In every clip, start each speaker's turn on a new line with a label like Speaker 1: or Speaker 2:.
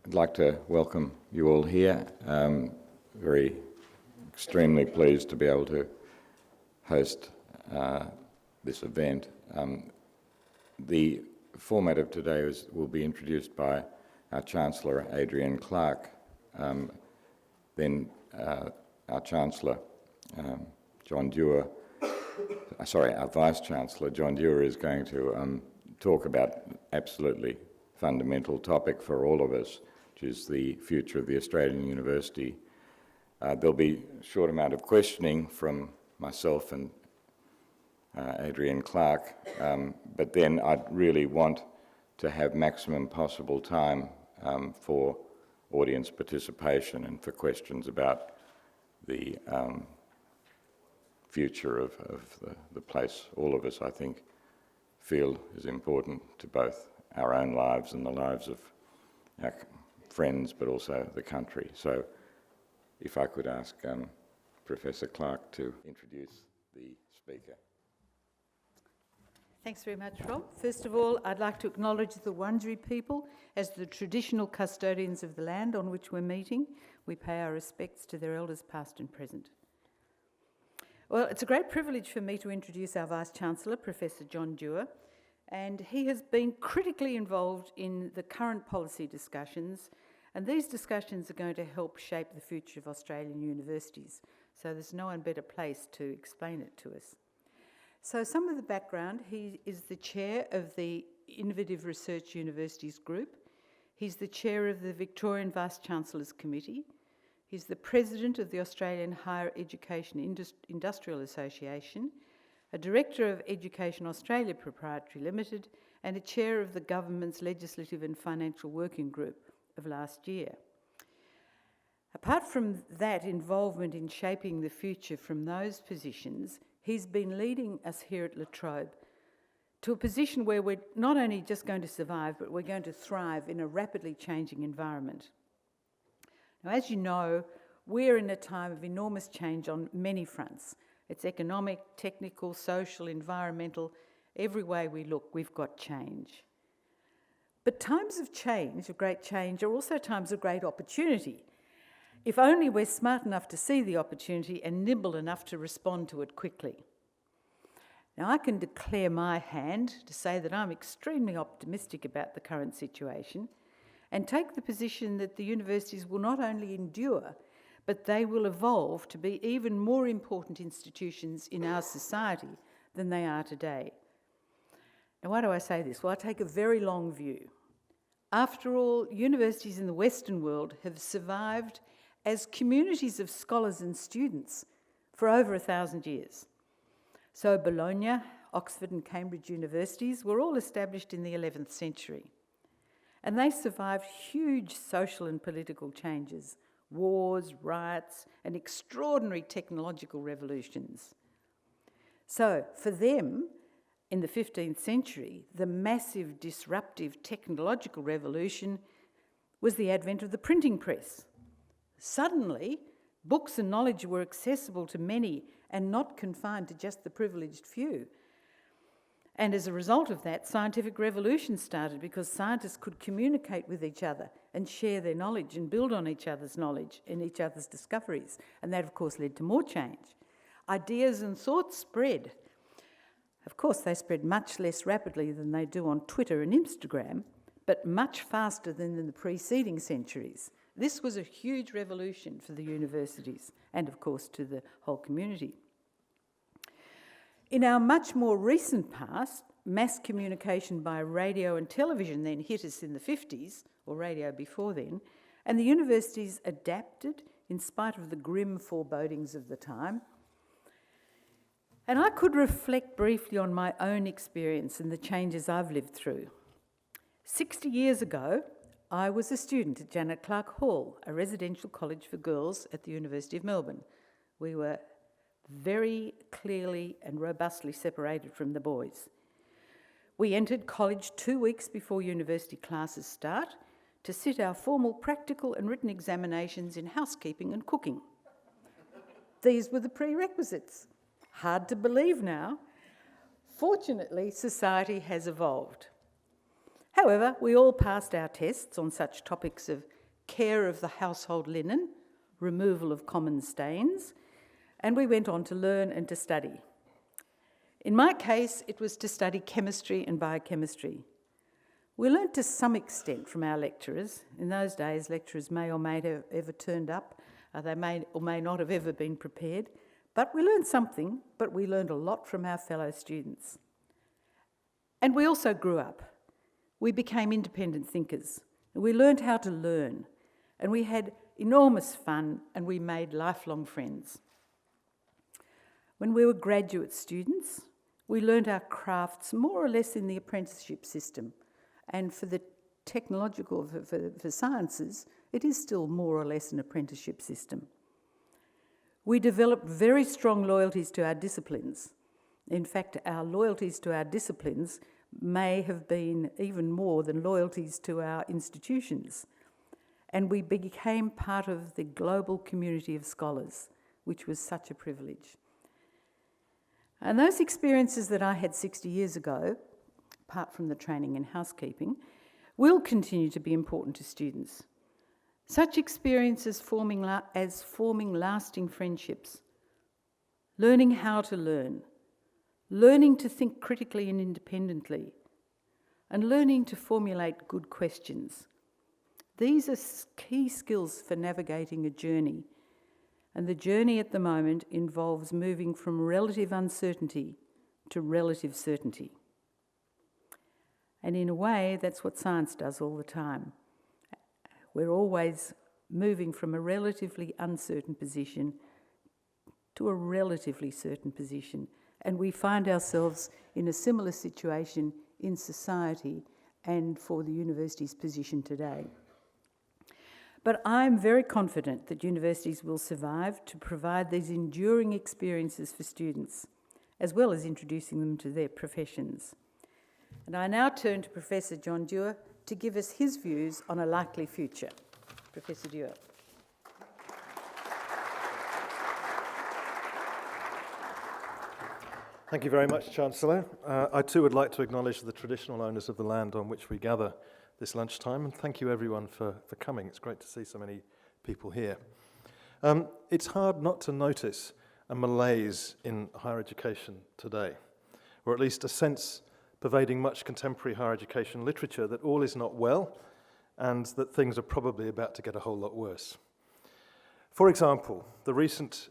Speaker 1: I'd like to welcome you all here. Extremely pleased to be able to host this event. The format of today will be introduced by our Chancellor, Adrienne Clark. Then our Chancellor, John Dewar, our Vice-Chancellor, John Dewar, is going to talk about absolutely fundamental topic for all of us, which is the future of the Australian University. There'll be a short amount of questioning from myself and Adrienne Clark, but then I'd really want to have maximum possible time for audience participation and for questions about the future of the place all of us, I think, feel is important to both our own lives and the lives of our friends, but also the country. So if I could ask Professor Clark to introduce the speaker.
Speaker 2: Thanks very much, Rob. First of all, I'd like to acknowledge the Wurundjeri people as the traditional custodians of the land on which we're meeting. We pay our respects to their elders past and present. Well, it's a great privilege for me to introduce our Vice-Chancellor, Professor John Dewar, and he has been critically involved in the current policy discussions, and these discussions are going to help shape the future of Australian universities. So there's no one better placed to explain it to us. So some of the background: he is the chair of the Innovative Research Universities Group. He's the chair of the Victorian Vice-Chancellors Committee. He's the president of the Australian Higher Education Industrial Association, a director of Education Australia Proprietary Limited, and a chair of the government's Legislative and Financial Working Group of last year. Apart from that involvement in shaping the future from those positions, he's been leading us here at La Trobe to a position where we're not only just going to survive, but we're going to thrive in a rapidly changing environment. Now, as you know, we're in a time of enormous change on many fronts. It's economic, technical, social, environmental. Every way we look, we've got change. But times of change, of great change, are also times of great opportunity, if only we're smart enough to see the opportunity and nimble enough to respond to it quickly. Now, I can declare my hand to say that I'm extremely optimistic about the current situation and take the position that the universities will not only endure, but they will evolve to be even more important institutions in our society than they are today. Now, why do I say this? Well, I take a very long view. After all, universities in the Western world have survived as communities of scholars and students for over 1,000 years. So Bologna, Oxford and Cambridge universities were all established in the 11th century. And they survived huge social and political changes, wars, riots, and extraordinary technological revolutions. So for them, in the 15th century, the massive disruptive technological revolution was the advent of the printing press. Suddenly, books and knowledge were accessible to many and not confined to just the privileged few. And as a result of that, scientific revolution started because scientists could communicate with each other and share their knowledge and build on each other's knowledge and each other's discoveries. And that, of course, led to more change. Ideas and thoughts spread. Of course, they spread much less rapidly than they do on Twitter and Instagram, but much faster than in the preceding centuries. This was a huge revolution for the universities and, of course, to the whole community. In our much more recent past, mass communication by radio and television then hit us in the 50s, or radio before then, and the universities adapted in spite of the grim forebodings of the time. And I could reflect briefly on my own experience and the changes I've lived through. 60 years ago, I was a student at Janet Clark Hall, a residential college for girls at the University of Melbourne. We were very clearly and robustly separated from the boys. We entered college 2 weeks before university classes start to sit our formal practical and written examinations in housekeeping and cooking. These were the prerequisites. Hard to believe now. Fortunately, society has evolved. However, we all passed our tests on such topics of care of the household linen, removal of common stains, and we went on to learn and to study. In my case, it was to study chemistry and biochemistry. We learnt to some extent from our lecturers. In those days, lecturers may or may have ever turned up, they may or may not have ever been prepared, but we learned something, but we learned a lot from our fellow students. And we also grew up. We became independent thinkers. We learned how to learn, and we had enormous fun, and we made lifelong friends. When we were graduate students, we learned our crafts more or less in the apprenticeship system, and for the technological, for sciences, it is still more or less an apprenticeship system. We developed very strong loyalties to our disciplines. In fact, our loyalties to our disciplines may have been even more than loyalties to our institutions. And we became part of the global community of scholars, which was such a privilege. And those experiences that I had 60 years ago, apart from the training in housekeeping, will continue to be important to students. Such experiences forming lasting friendships, learning how to learn, learning to think critically and independently, and learning to formulate good questions. These are key skills for navigating a journey, and the journey at the moment involves moving from relative uncertainty to relative certainty. And in a way, that's what science does all the time. We're always moving from a relatively uncertain position to a relatively certain position. And we find ourselves in a similar situation in society and for the university's position today. But I'm very confident that universities will survive to provide these enduring experiences for students, as well as introducing them to their professions. And I now turn to Professor John Dewar to give us his views on a likely future. Professor Dewar.
Speaker 3: Thank you very much, Chancellor. I too would like to acknowledge the traditional owners of the land on which we gather this lunchtime, and thank you everyone for coming. It's great to see so many people here. It's hard not to notice a malaise in higher education today, or at least a sense pervading much contemporary higher education literature that all is not well and that things are probably about to get a whole lot worse. For example, the recent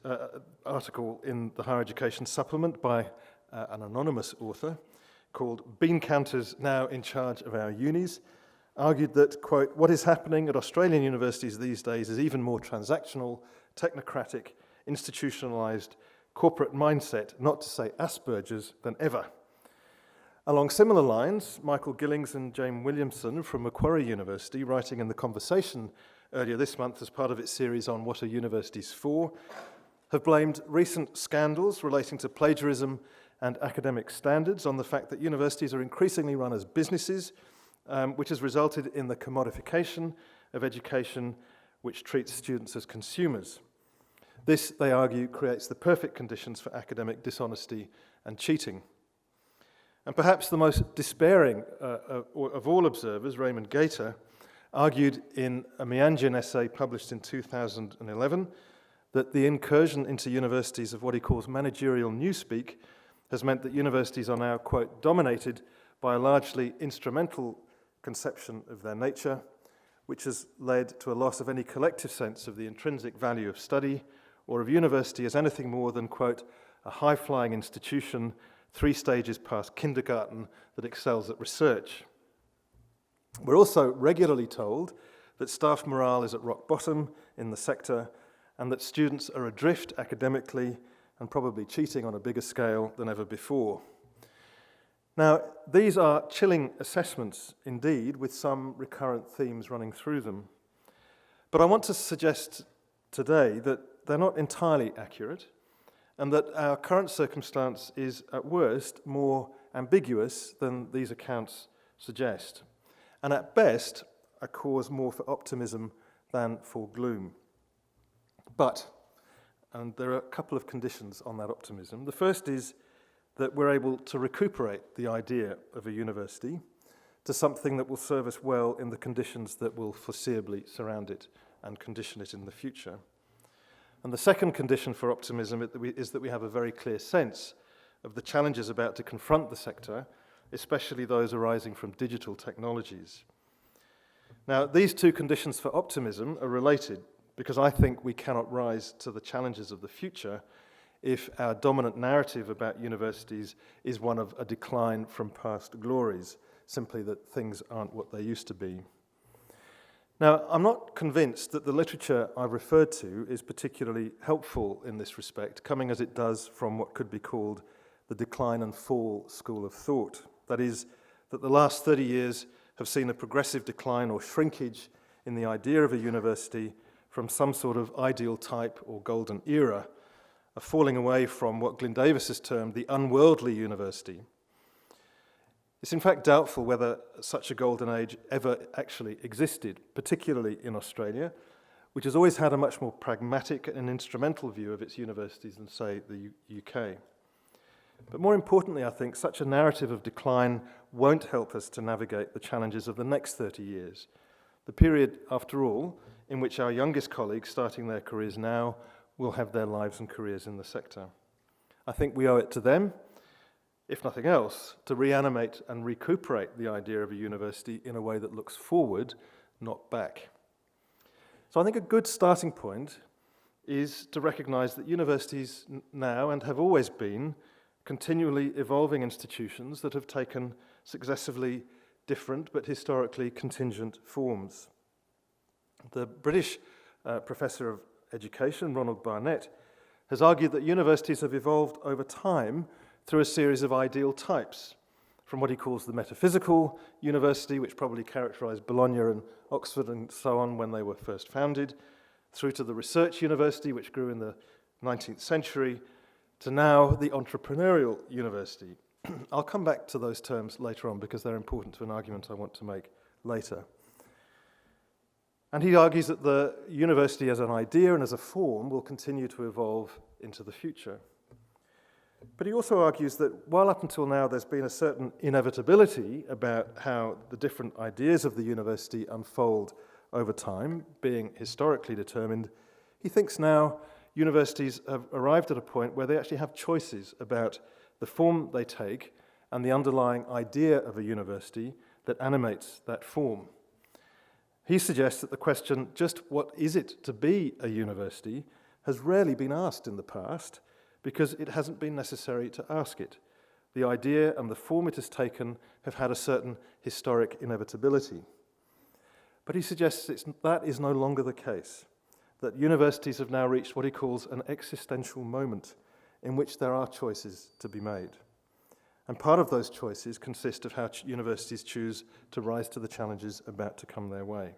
Speaker 3: article in the Higher Education Supplement by an anonymous author called "Bean Counters Now in Charge of Our Unis" argued that, quote, "what is happening at Australian universities these days is even more transactional, technocratic, institutionalised, corporate mindset, not to say Asperger's, than ever." Along similar lines, Michael Gillings and Jane Williamson from Macquarie University, writing in The Conversation earlier this month as part of its series on What Are Universities For, have blamed recent scandals relating to plagiarism and academic standards on the fact that universities are increasingly run as businesses, which has resulted in the commodification of education, which treats students as consumers. This, they argue, creates the perfect conditions for academic dishonesty and cheating. And perhaps the most despairing of all observers, Raymond Gaiter, argued in a Meanjin essay published in 2011 that the incursion into universities of what he calls managerial newspeak has meant that universities are now, quote, dominated by a largely instrumental conception of their nature, which has led to a loss of any collective sense of the intrinsic value of study or of university as anything more than, quote, a high-flying institution 3 stages past kindergarten that excels at research. We're also regularly told that staff morale is at rock bottom in the sector and that students are adrift academically and probably cheating on a bigger scale than ever before. Now, these are chilling assessments indeed, with some recurrent themes running through them. But I want to suggest today that they're not entirely accurate, and that our current circumstance is, at worst, more ambiguous than these accounts suggest, and at best, a cause more for optimism than for gloom. But, and there are a couple of conditions on that optimism. The first is that we're able to recuperate the idea of a university, to something that will serve us well in the conditions that will foreseeably surround it and condition it in the future. And the second condition for optimism is that we have a very clear sense of the challenges about to confront the sector, especially those arising from digital technologies. Now, these two conditions for optimism are related because I think we cannot rise to the challenges of the future if our dominant narrative about universities is one of a decline from past glories, simply that things aren't what they used to be. Now, I'm not convinced that the literature I've referred to is particularly helpful in this respect, coming as it does from what could be called the decline and fall school of thought. That is, that the last 30 years have seen a progressive decline or shrinkage in the idea of a university from some sort of ideal type or golden era, a falling away from what Glyn Davis has termed the unworldly university. It's in fact doubtful whether such a golden age ever actually existed, particularly in Australia, which has always had a much more pragmatic and instrumental view of its universities than, say, the UK. But more importantly, I think, such a narrative of decline won't help us to navigate the challenges of the next 30 years, the period, after all, in which our youngest colleagues starting their careers now will have their lives and careers in the sector. I think we owe it to them, if nothing else, to reanimate and recuperate the idea of a university in a way that looks forward, not back. So I think a good starting point is to recognise that universities now, and have always been, continually evolving institutions that have taken successively different but historically contingent forms. The British professor of education, Ronald Barnett, has argued that universities have evolved over time through a series of ideal types, from what he calls the metaphysical university, which probably characterized Bologna and Oxford and so on when they were first founded, through to the research university, which grew in the 19th century, to now the entrepreneurial university. I'll come back to those terms later on because they're important to an argument I want to make later. And he argues that the university as an idea and as a form will continue to evolve into the future. But he also argues that while up until now there's been a certain inevitability about how the different ideas of the university unfold over time, being historically determined, he thinks now universities have arrived at a point where they actually have choices about the form they take and the underlying idea of a university that animates that form. He suggests that the question, just what is it to be a university, has rarely been asked in the past because it hasn't been necessary to ask it. The idea and the form it has taken have had a certain historic inevitability. But he suggests that is no longer the case, that universities have now reached what he calls an existential moment in which there are choices to be made. And part of those choices consist of how universities choose to rise to the challenges about to come their way.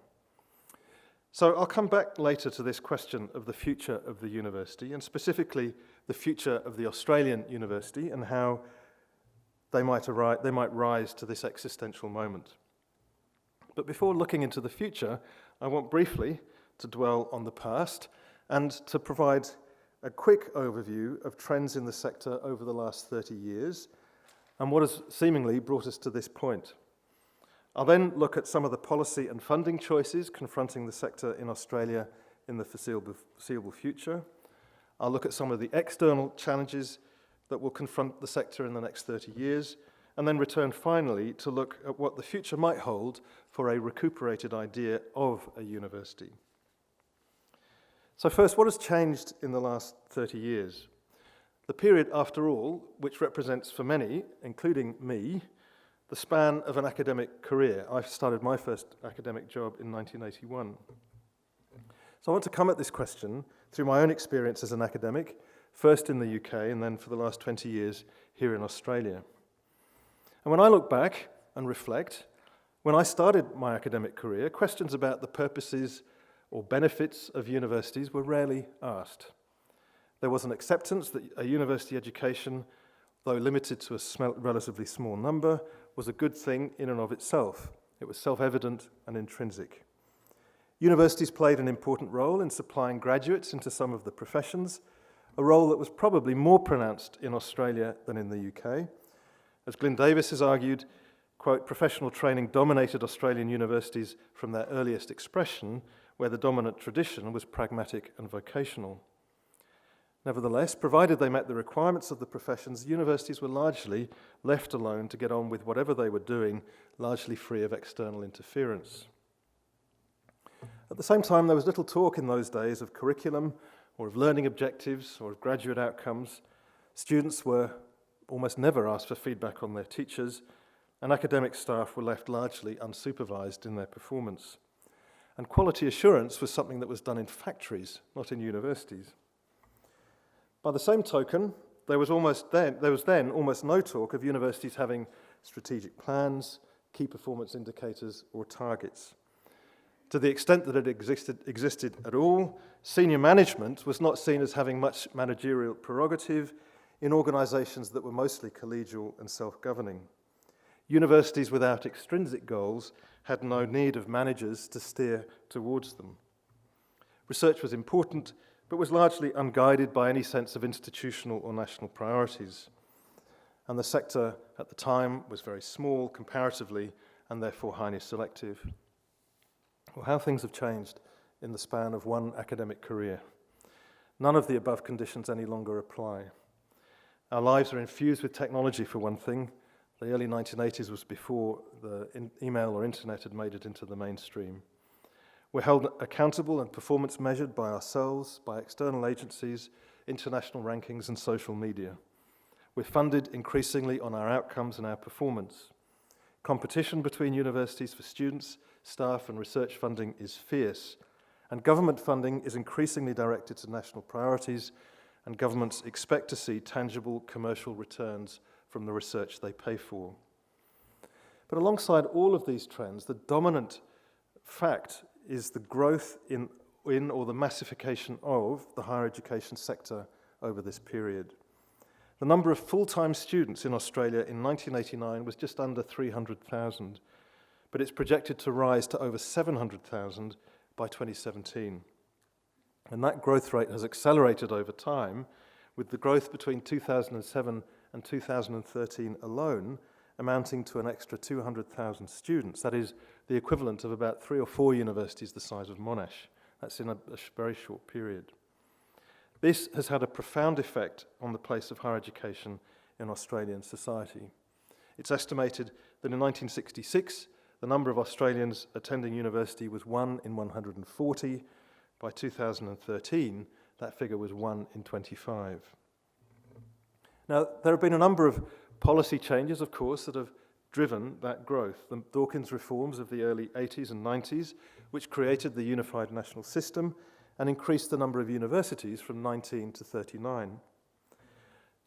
Speaker 3: So I'll come back later to this question of the future of the university, and specifically the future of the Australian university and how they might rise to this existential moment. But before looking into the future, I want briefly to dwell on the past and to provide a quick overview of trends in the sector over the last 30 years and what has seemingly brought us to this point. I'll then look at some of the policy and funding choices confronting the sector in Australia in the foreseeable future. I'll look at some of the external challenges that will confront the sector in the next 30 years, and then return finally to look at what the future might hold for a recuperated idea of a university. So first, what has changed in the last 30 years? The period, after all, which represents for many, including me, the span of an academic career. I started my first academic job in 1981. So I want to come at this question through my own experience as an academic, first in the UK and then for the last 20 years here in Australia. And when I look back and reflect, when I started my academic career, questions about the purposes or benefits of universities were rarely asked. There was an acceptance that a university education, though limited to a relatively small number, was a good thing in and of itself. It was self-evident and intrinsic. Universities played an important role in supplying graduates into some of the professions, a role that was probably more pronounced in Australia than in the UK. As Glyn Davis has argued, quote, professional training dominated Australian universities from their earliest expression, where the dominant tradition was pragmatic and vocational. Nevertheless, provided they met the requirements of the professions, universities were largely left alone to get on with whatever they were doing, largely free of external interference. At the same time, there was little talk in those days of curriculum or of learning objectives or of graduate outcomes. Students were almost never asked for feedback on their teachers, and academic staff were left largely unsupervised in their performance. And quality assurance was something that was done in factories, not in universities. By the same token, there was then almost no talk of universities having strategic plans, key performance indicators, or targets. To the extent that it existed at all, senior management was not seen as having much managerial prerogative in organisations that were mostly collegial and self-governing. Universities without extrinsic goals had no need of managers to steer towards them. Research was important, but was largely unguided by any sense of institutional or national priorities. And the sector at the time was very small comparatively, and therefore highly selective. Well, how things have changed in the span of one academic career. None of the above conditions any longer apply. Our lives are infused with technology, for one thing. The early 1980s was before the email or internet had made it into the mainstream. We're held accountable and performance measured by ourselves, by external agencies, international rankings, and social media. We're funded increasingly on our outcomes and our performance. Competition between universities for students, staff, and research funding is fierce, and government funding is increasingly directed to national priorities, and governments expect to see tangible commercial returns from the research they pay for. But alongside all of these trends, the dominant fact is the growth in or the massification of the higher education sector over this period. The number of full-time students in Australia in 1989 was just under 300,000, but it's projected to rise to over 700,000 by 2017. And that growth rate has accelerated over time, with the growth between 2007 and 2013 alone amounting to an extra 200,000 students. That is the equivalent of about 3 or 4 universities the size of Monash. That's in a very short period. This has had a profound effect on the place of higher education in Australian society. It's estimated that in 1966, the number of Australians attending university was 1 in 140. By 2013, that figure was 1 in 25. Now, there have been a number of policy changes, of course, that have driven that growth. The Dawkins reforms of the early 80s and 90s, which created the unified national system and increased the number of universities from 19 to 39.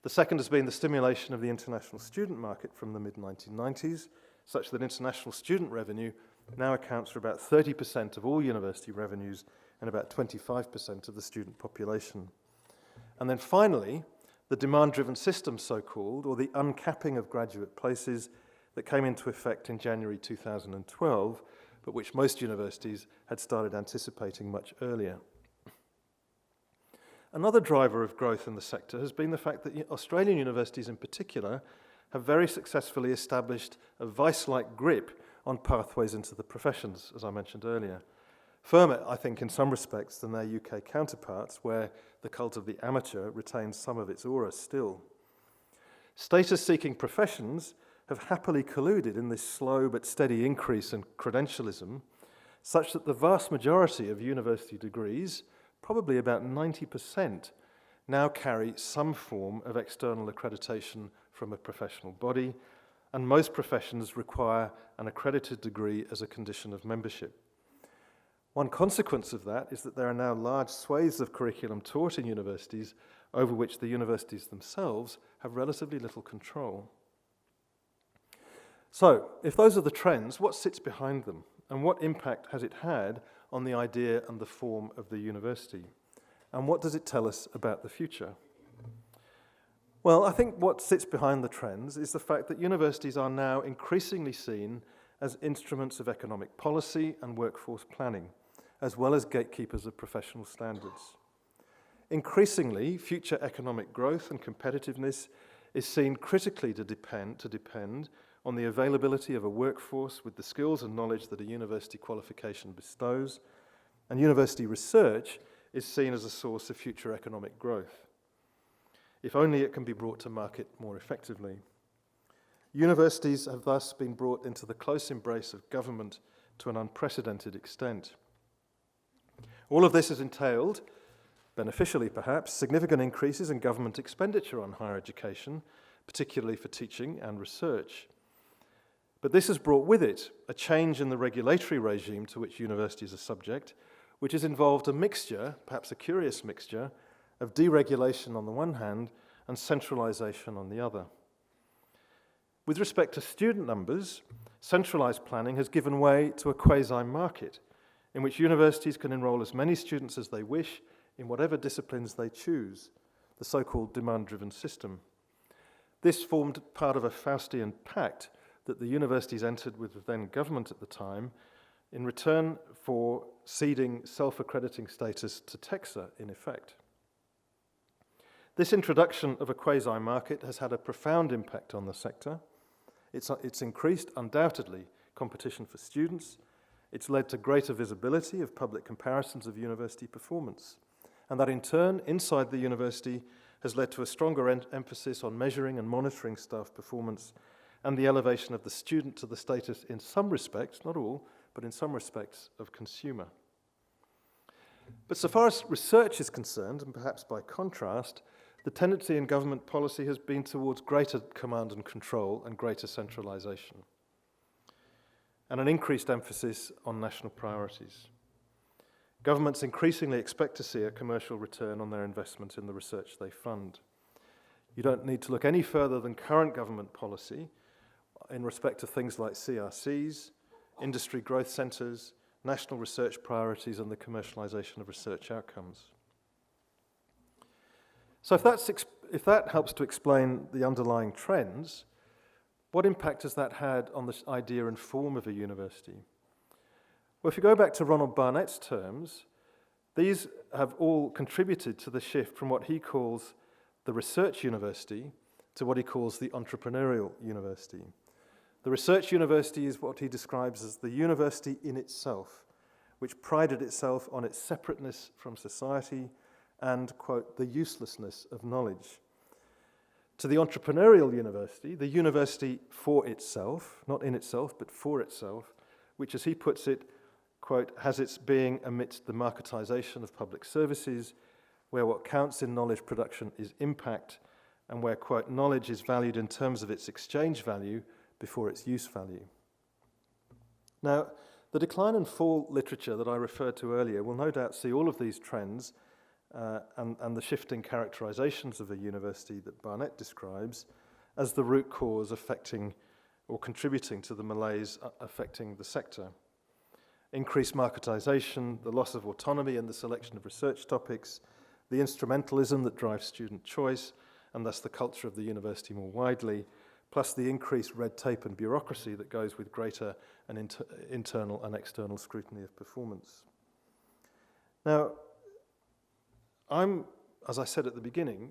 Speaker 3: The second has been the stimulation of the international student market from the mid-1990s, such that international student revenue now accounts for about 30% of all university revenues and about 25% of the student population. And then finally, the demand-driven system, so-called, or the uncapping of graduate places that came into effect in January 2012, but which most universities had started anticipating much earlier. Another driver of growth in the sector has been the fact that Australian universities in particular have very successfully established a vice-like grip on pathways into the professions, as I mentioned earlier. Firmer, I think, in some respects than their UK counterparts, where the cult of the amateur retains some of its aura still. Status-seeking professions have happily colluded in this slow but steady increase in credentialism, such that the vast majority of university degrees, probably about 90%, now carry some form of external accreditation from a professional body, and most professions require an accredited degree as a condition of membership. One consequence of that is that there are now large swathes of curriculum taught in universities over which the universities themselves have relatively little control. So, if those are the trends, what sits behind them, and what impact has it had on the idea and the form of the university? And what does it tell us about the future? Well, I think what sits behind the trends is the fact that universities are now increasingly seen as instruments of economic policy and workforce planning, as well as gatekeepers of professional standards. Increasingly, future economic growth and competitiveness is seen critically to depend on the availability of a workforce with the skills and knowledge that a university qualification bestows, and university research is seen as a source of future economic growth, if only it can be brought to market more effectively. Universities have thus been brought into the close embrace of government to an unprecedented extent. All of this has entailed, beneficially perhaps, significant increases in government expenditure on higher education, particularly for teaching and research. But this has brought with it a change in the regulatory regime to which universities are subject, which has involved a mixture, perhaps a curious mixture, of deregulation on the one hand and centralisation on the other. With respect to student numbers, centralised planning has given way to a quasi-market in which universities can enrol as many students as they wish in whatever disciplines they choose, the so-called demand-driven system. This formed part of a Faustian pact that the universities entered with the then government at the time in return for ceding self-accrediting status to TEXA in effect. This introduction of a quasi-market has had a profound impact on the sector. It's increased, undoubtedly, competition for students. It's led to greater visibility of public comparisons of university performance. And that in turn, inside the university, has led to a stronger emphasis on measuring and monitoring staff performance and the elevation of the student to the status, in some respects, not all, but in some respects, of consumer. But so far as research is concerned, and perhaps by contrast, the tendency in government policy has been towards greater command and control and greater centralisation, and an increased emphasis on national priorities. Governments increasingly expect to see a commercial return on their investment in the research they fund. You don't need to look any further than current government policy in respect to things like CRCs, industry growth centres, national research priorities, and the commercialisation of research outcomes. So if that helps to explain the underlying trends, what impact has that had on the idea and form of a university? Well, if you go back to Ronald Barnett's terms, these have all contributed to the shift from what he calls the research university to what he calls the entrepreneurial university. The research university is what he describes as the university in itself, which prided itself on its separateness from society and, quote, the uselessness of knowledge. To the entrepreneurial university, the university for itself, not in itself, but for itself, which, as he puts it, quote, has its being amidst the marketisation of public services, where what counts in knowledge production is impact, and where, quote, knowledge is valued in terms of its exchange value before its use value. Now, the decline and fall literature that I referred to earlier will no doubt see all of these trends and the shifting characterizations of a university that Barnett describes as the root cause affecting or contributing to the malaise affecting the sector. Increased marketization, the loss of autonomy in the selection of research topics, the instrumentalism that drives student choice, and thus the culture of the university more widely, plus the increased red tape and bureaucracy that goes with greater and internal and external scrutiny of performance. Now, I'm, as I said at the beginning,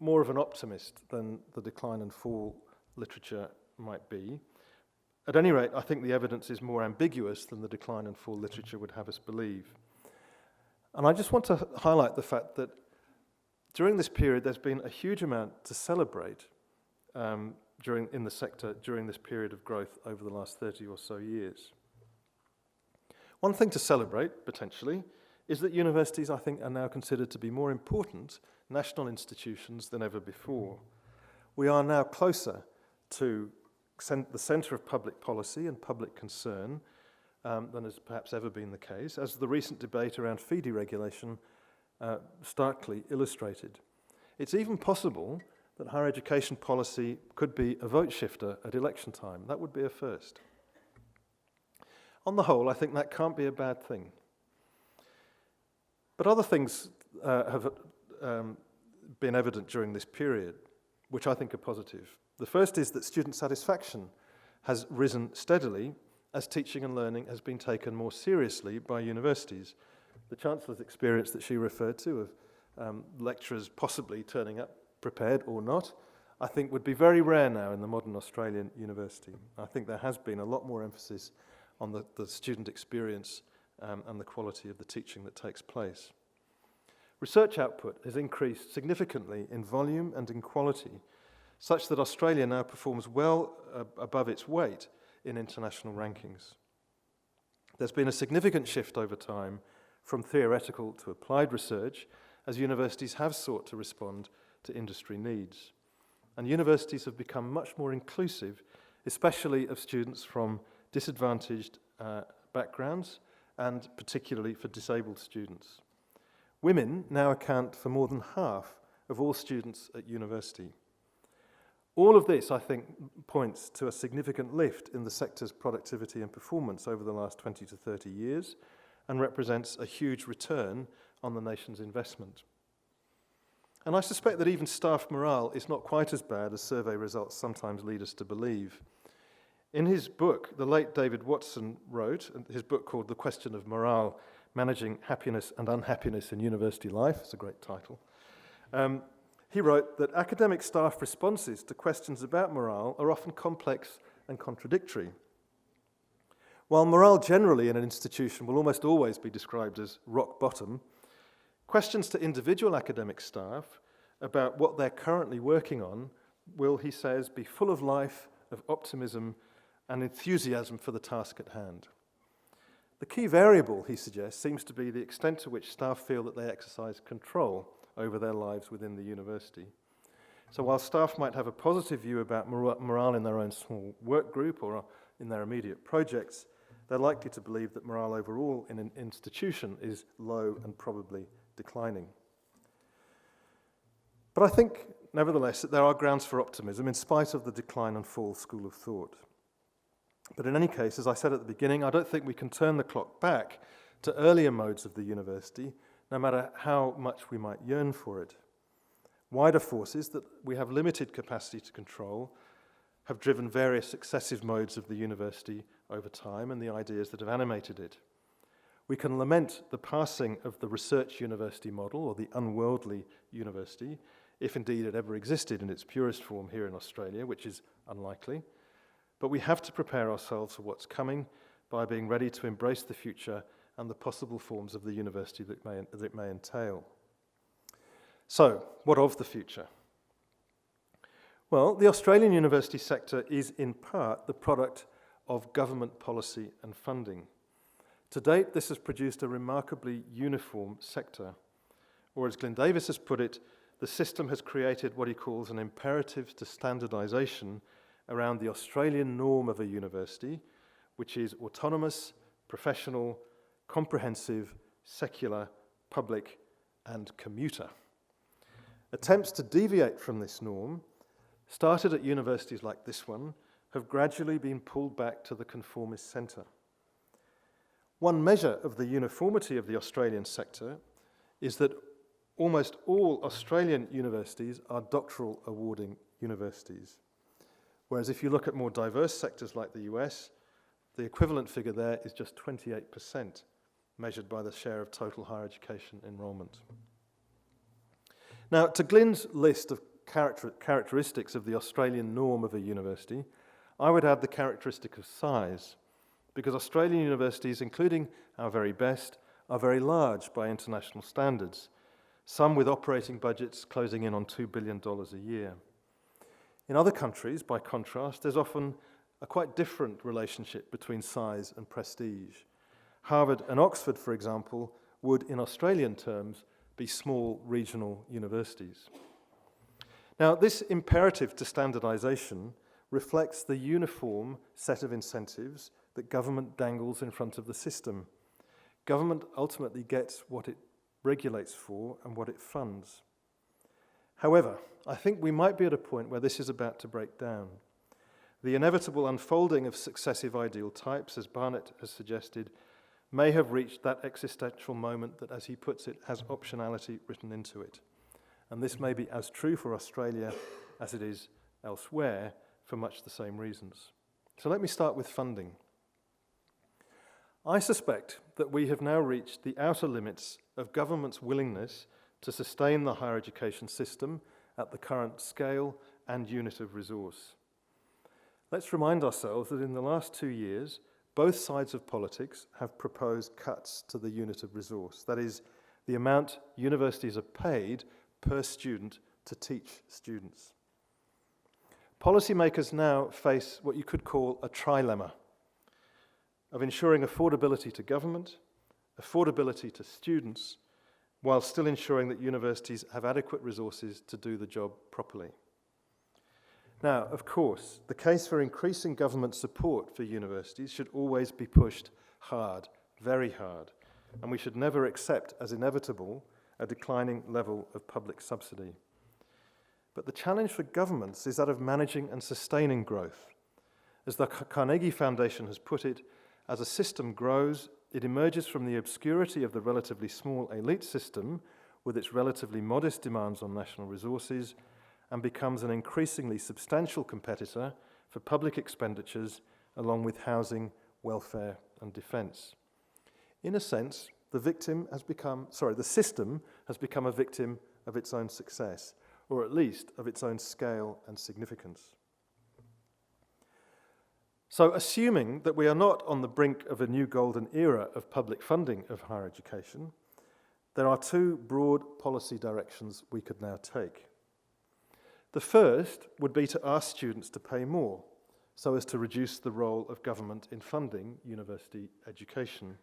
Speaker 3: more of an optimist than the decline and fall literature might be. At any rate, I think the evidence is more ambiguous than the decline and fall literature would have us believe. And I just want to highlight the fact that during this period, there's been a huge amount to celebrate in the sector during this period of growth over the last 30 or so years. One thing to celebrate, potentially, is that universities, I think, are now considered to be more important national institutions than ever before. We are now closer to the centre of public policy and public concern than has perhaps ever been the case, as the recent debate around fee deregulation starkly illustrated. It's even possible that higher education policy could be a vote shifter at election time. That would be a first. On the whole, I think that can't be a bad thing. But other things have been evident during this period, which I think are positive. The first is that student satisfaction has risen steadily as teaching and learning has been taken more seriously by universities. The Chancellor's experience that she referred to of lecturers possibly turning up prepared or not, I think would be very rare now in the modern Australian university. I think there has been a lot more emphasis on the student experience and the quality of the teaching that takes place. Research output has increased significantly in volume and in quality, such that Australia now performs well above its weight in international rankings. There's been a significant shift over time from theoretical to applied research, as universities have sought to respond to industry needs. And universities have become much more inclusive, especially of students from disadvantaged backgrounds, and particularly for disabled students. Women now account for more than half of all students at university. All of this, I think, points to a significant lift in the sector's productivity and performance over the last 20 to 30 years, and represents a huge return on the nation's investment. And I suspect that even staff morale is not quite as bad as survey results sometimes lead us to believe. In his book, the late David Watson wrote, his book called The Question of Morale, Managing Happiness and Unhappiness in University Life, it's a great title. He wrote that academic staff responses to questions about morale are often complex and contradictory. While morale generally in an institution will almost always be described as rock bottom, questions to individual academic staff about what they're currently working on will, he says, be full of life, of optimism, and enthusiasm for the task at hand. The key variable, he suggests, seems to be the extent to which staff feel that they exercise control over their lives within the university. So while staff might have a positive view about morale in their own small work group or in their immediate projects, they're likely to believe that morale overall in an institution is low and probably declining. But I think, nevertheless, that there are grounds for optimism in spite of the decline and fall school of thought. But in any case, as I said at the beginning, I don't think we can turn the clock back to earlier modes of the university, no matter how much we might yearn for it. Wider forces that we have limited capacity to control have driven various successive modes of the university over time and the ideas that have animated it. We can lament the passing of the research university model, or the unworldly university, if indeed it ever existed in its purest form here in Australia, which is unlikely. But we have to prepare ourselves for what's coming by being ready to embrace the future and the possible forms of the university that it may entail. So, what of the future? Well, the Australian university sector is in part the product of government policy and funding. To date, this has produced a remarkably uniform sector. Or as Glyn Davis has put it, the system has created what he calls an imperative to standardisation around the Australian norm of a university, which is autonomous, professional, comprehensive, secular, public, and commuter. Attempts to deviate from this norm, started at universities like this one, have gradually been pulled back to the conformist centre. One measure of the uniformity of the Australian sector is that almost all Australian universities are doctoral awarding universities. Whereas if you look at more diverse sectors like the US, the equivalent figure there is just 28%, measured by the share of total higher education enrolment. Now, to Glyn's list of characteristics of the Australian norm of a university, I would add the characteristic of size, because Australian universities, including our very best, are very large by international standards, some with operating budgets closing in on $2 billion a year. In other countries, by contrast, there's often a quite different relationship between size and prestige. Harvard and Oxford, for example, would, in Australian terms, be small regional universities. Now, this imperative to standardisation reflects the uniform set of incentives that government dangles in front of the system. Government ultimately gets what it regulates for and what it funds. However, I think we might be at a point where this is about to break down. The inevitable unfolding of successive ideal types, as Barnett has suggested, may have reached that existential moment that, as he puts it, has optionality written into it. And this may be as true for Australia as it is elsewhere for much the same reasons. So let me start with funding. I suspect that we have now reached the outer limits of government's willingness to sustain the higher education system at the current scale and unit of resource. Let's remind ourselves that in the last 2 years, both sides of politics have proposed cuts to the unit of resource. That is, the amount universities are paid per student to teach students. Policymakers now face what you could call a trilemma of ensuring affordability to government, affordability to students, while still ensuring that universities have adequate resources to do the job properly. Now, of course, the case for increasing government support for universities should always be pushed hard, very hard, and we should never accept as inevitable a declining level of public subsidy. But the challenge for governments is that of managing and sustaining growth. As the Carnegie Foundation has put it, as a system grows, it emerges from the obscurity of the relatively small elite system with its relatively modest demands on national resources and becomes an increasingly substantial competitor for public expenditures along with housing, welfare and defence. In a sense, the system has become a victim of its own success, or at least of its own scale and significance. So, assuming that we are not on the brink of a new golden era of public funding of higher education, there are two broad policy directions we could now take. The first would be to ask students to pay more, so as to reduce the role of government in funding university education.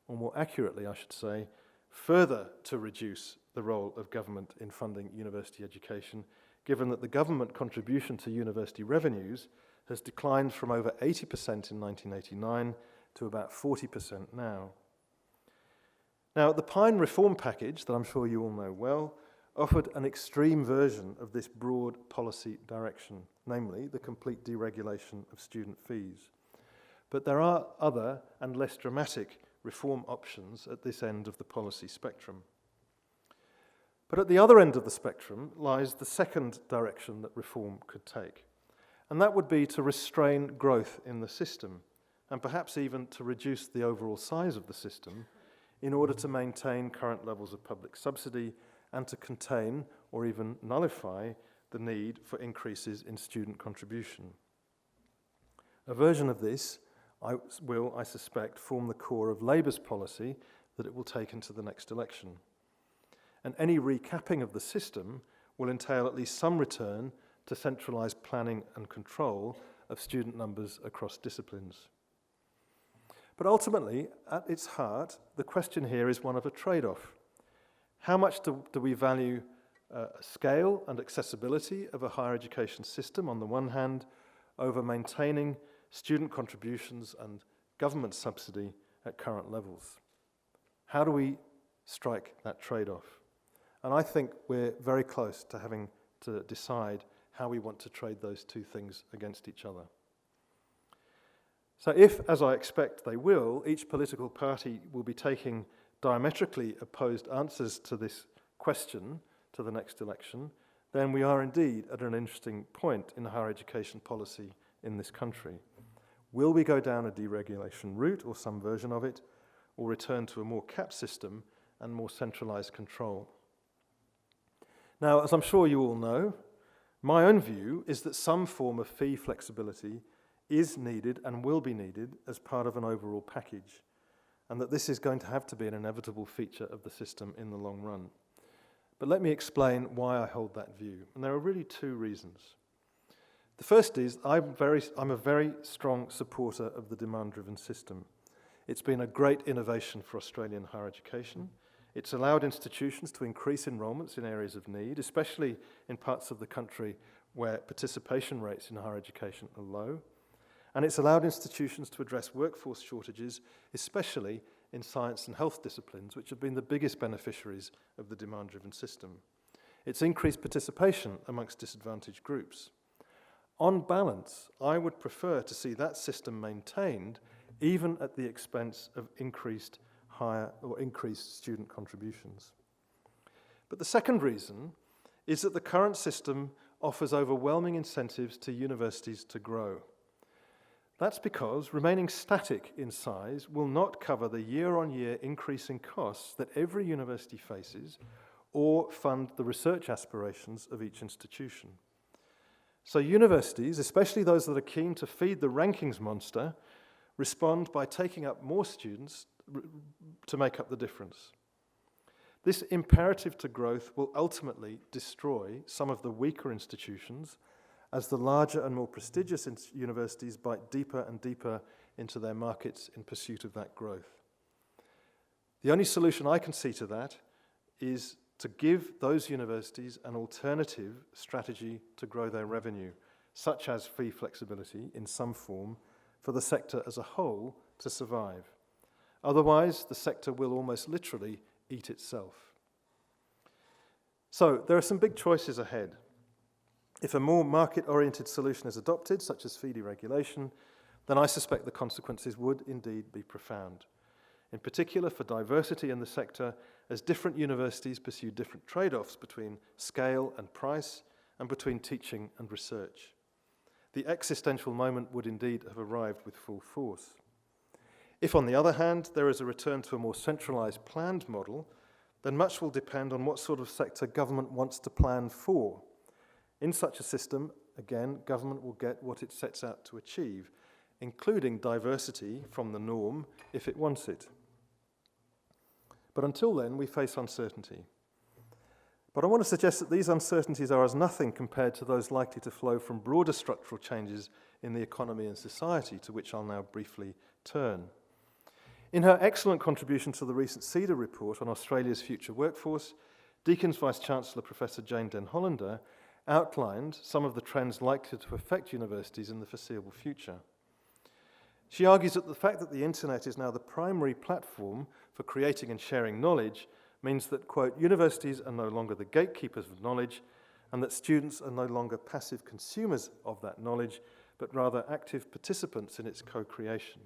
Speaker 3: Or more accurately, I should say, further to reduce the role of government in funding university education, given that the government contribution to university revenues has declined from over 80% in 1989 to about 40% now. Now, the Pine Reform Package, that I'm sure you all know well, offered an extreme version of this broad policy direction, namely the complete deregulation of student fees. But there are other and less dramatic reform options at this end of the policy spectrum. But at the other end of the spectrum lies the second direction that reform could take, and that would be to restrain growth in the system, and perhaps even to reduce the overall size of the system in order to maintain current levels of public subsidy and to contain or even nullify the need for increases in student contribution. A version of this will, I suspect, form the core of Labour's policy that it will take into the next election. And any recapping of the system will entail at least some return to centralised planning and control of student numbers across disciplines. But ultimately, at its heart, the question here is one of a trade-off. How much do we value scale and accessibility of a higher education system on the one hand over maintaining student contributions and government subsidy at current levels? How do we strike that trade-off? And I think we're very close to having to decide how we want to trade those two things against each other. So if, as I expect they will, each political party will be taking diametrically opposed answers to this question to the next election, then we are indeed at an interesting point in higher education policy in this country. Will we go down a deregulation route, or some version of it, or return to a more capped system and more centralised control? Now, as I'm sure you all know, my own view is that some form of fee flexibility is needed and will be needed as part of an overall package, and that this is going to have to be an inevitable feature of the system in the long run. But let me explain why I hold that view, and there are really two reasons. The first is I'm a very strong supporter of the demand-driven system. It's been a great innovation for Australian higher education. It's allowed institutions to increase enrolments in areas of need, especially in parts of the country where participation rates in higher education are low. And it's allowed institutions to address workforce shortages, especially in science and health disciplines, which have been the biggest beneficiaries of the demand-driven system. It's increased participation amongst disadvantaged groups. On balance, I would prefer to see that system maintained, even at the expense of increased student contributions. But the second reason is that the current system offers overwhelming incentives to universities to grow. That's because remaining static in size will not cover the year-on-year increase in costs that every university faces or fund the research aspirations of each institution. So universities, especially those that are keen to feed the rankings monster, respond by taking up more students to make up the difference. This imperative to growth will ultimately destroy some of the weaker institutions as the larger and more prestigious universities bite deeper and deeper into their markets in pursuit of that growth. The only solution I can see to that is to give those universities an alternative strategy to grow their revenue, such as fee flexibility in some form for the sector as a whole to survive. Otherwise, the sector will almost literally eat itself. So, there are some big choices ahead. If a more market-oriented solution is adopted, such as fee deregulation, then I suspect the consequences would indeed be profound. In particular for diversity in the sector, as different universities pursue different trade-offs between scale and price, and between teaching and research. The existential moment would indeed have arrived with full force. If, on the other hand, there is a return to a more centralised planned model, then much will depend on what sort of sector government wants to plan for. In such a system, again, government will get what it sets out to achieve, including diversity from the norm if it wants it. But until then, we face uncertainty. But I want to suggest that these uncertainties are as nothing compared to those likely to flow from broader structural changes in the economy and society, to which I'll now briefly turn. In her excellent contribution to the recent CEDA report on Australia's future workforce, Deakin's Vice-Chancellor Professor Jane Den Hollander outlined some of the trends likely to affect universities in the foreseeable future. She argues that the fact that the internet is now the primary platform for creating and sharing knowledge means that, quote, universities are no longer the gatekeepers of knowledge, and that students are no longer passive consumers of that knowledge, but rather active participants in its co-creation.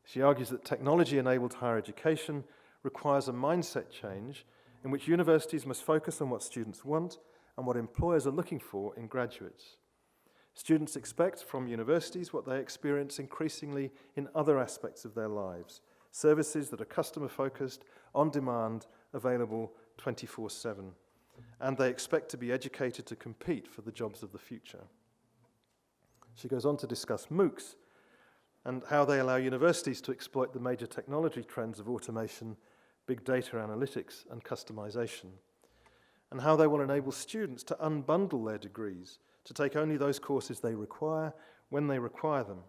Speaker 3: She argues that technology-enabled higher education requires a mindset change in which universities must focus on what students want and what employers are looking for in graduates. Students expect from universities what they experience increasingly in other aspects of their lives, services that are customer-focused, on-demand, available 24/7, and they expect to be educated to compete for the jobs of the future. She goes on to discuss MOOCs and how they allow universities to exploit the major technology trends of automation, big data analytics, and customization, and how they will enable students to unbundle their degrees, to take only those courses they require when they require them.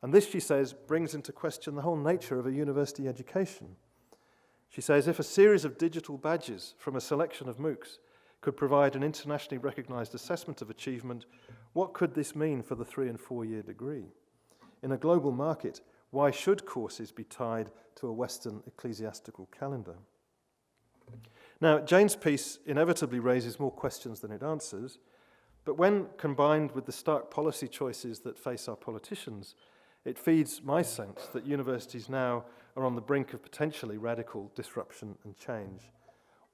Speaker 3: And this, she says, brings into question the whole nature of a university education. She says, if a series of digital badges from a selection of MOOCs could provide an internationally recognised assessment of achievement, what could this mean for the 3- and 4-year degree? In a global market, why should courses be tied to a Western ecclesiastical calendar? Now, Jane's piece inevitably raises more questions than it answers, but when combined with the stark policy choices that face our politicians, it feeds my sense that universities now are on the brink of potentially radical disruption and change,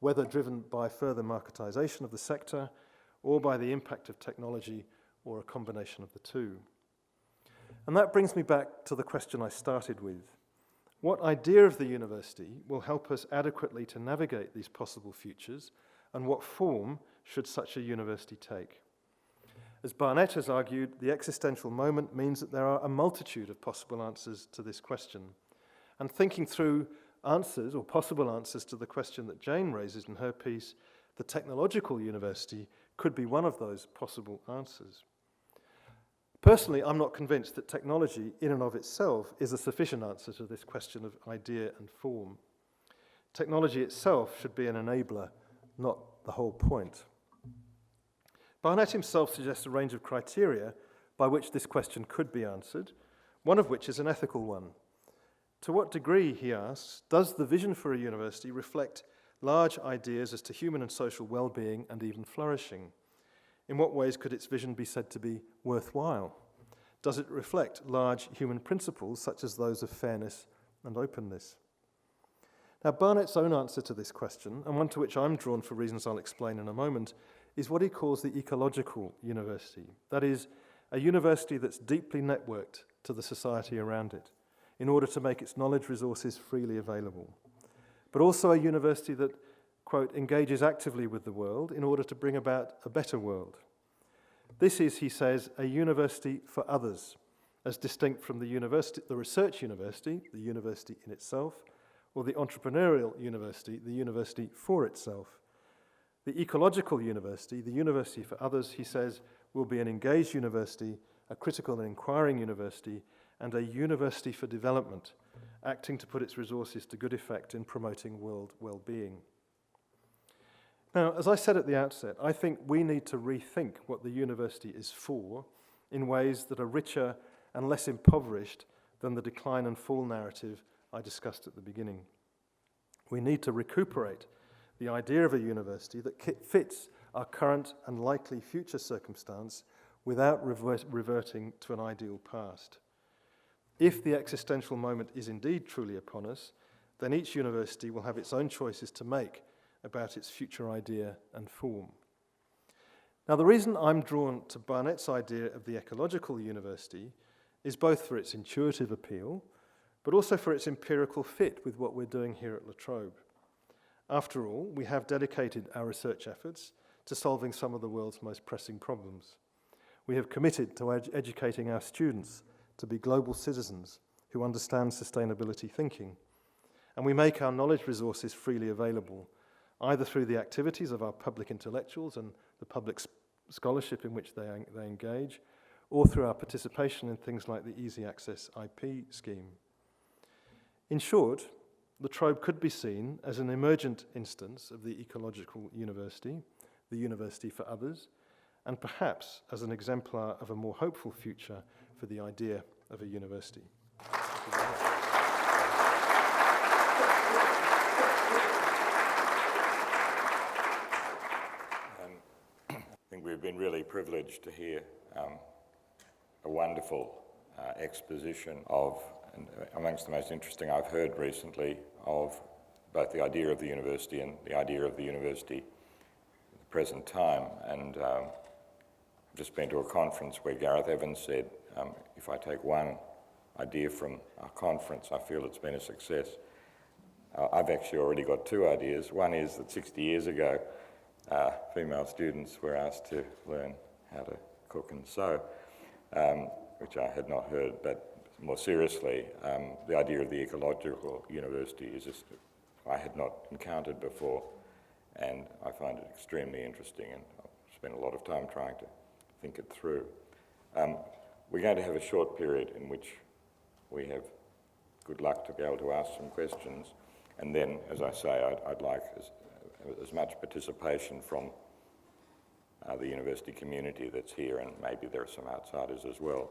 Speaker 3: whether driven by further marketisation of the sector or by the impact of technology or a combination of the two. And that brings me back to the question I started with. What idea of the university will help us adequately to navigate these possible futures, and what form should such a university take? As Barnett has argued, the existential moment means that there are a multitude of possible answers to this question. And thinking through answers, or possible answers, to the question that Jane raises in her piece, the technological university could be one of those possible answers. Personally, I'm not convinced that technology in and of itself is a sufficient answer to this question of idea and form. Technology itself should be an enabler, not the whole point. Barnett himself suggests a range of criteria by which this question could be answered, one of which is an ethical one. To what degree, he asks, does the vision for a university reflect large ideas as to human and social well-being and even flourishing? In what ways could its vision be said to be worthwhile? Does it reflect large human principles such as those of fairness and openness? Now, Barnett's own answer to this question, and one to which I'm drawn for reasons I'll explain in a moment, is what he calls the ecological university. That is, a university that's deeply networked to the society around it in order to make its knowledge resources freely available. But also a university that, quote, engages actively with the world in order to bring about a better world. This is, he says, a university for others, as distinct from the research university, the university in itself, or the entrepreneurial university, the university for itself. The ecological university, the university for others, he says, will be an engaged university, a critical and inquiring university, and a university for development, acting to put its resources to good effect in promoting world well-being. Now, as I said at the outset, I think we need to rethink what the university is for in ways that are richer and less impoverished than the decline and fall narrative I discussed at the beginning. We need to recuperate the idea of a university that fits our current and likely future circumstance without reverting to an ideal past. If the existential moment is indeed truly upon us, then each university will have its own choices to make about its future idea and form. Now, the reason I'm drawn to Barnett's idea of the ecological university is both for its intuitive appeal, but also for its empirical fit with what we're doing here at La Trobe. After all, we have dedicated our research efforts to solving some of the world's most pressing problems. We have committed to educating our students to be global citizens who understand sustainability thinking, and we make our knowledge resources freely available, either through the activities of our public intellectuals and the public scholarship in which they engage, or through our participation in things like the Easy Access IP scheme. In short, La Trobe could be seen as an emergent instance of the ecological university, the university for others, and perhaps as an exemplar of a more hopeful future for the idea of a university.
Speaker 1: I think we've been really privileged to hear a wonderful exposition of, and amongst the most interesting I've heard recently, of both the idea of the university and the idea of the university at the present time. And I've just been to a conference where Gareth Evans said, if I take one idea from our conference, I feel it's been a success. I've actually already got two ideas. One is that 60 years ago, female students were asked to learn how to cook and sew, which I had not heard, but more seriously, the idea of the ecological university is just, I had not encountered before, and I find it extremely interesting, and I've spent a lot of time trying to think it through. We're going to have a short period in which we have good luck to be able to ask some questions, and then, as I say, I'd like as much participation from the university community that's here, and maybe there are some outsiders as well,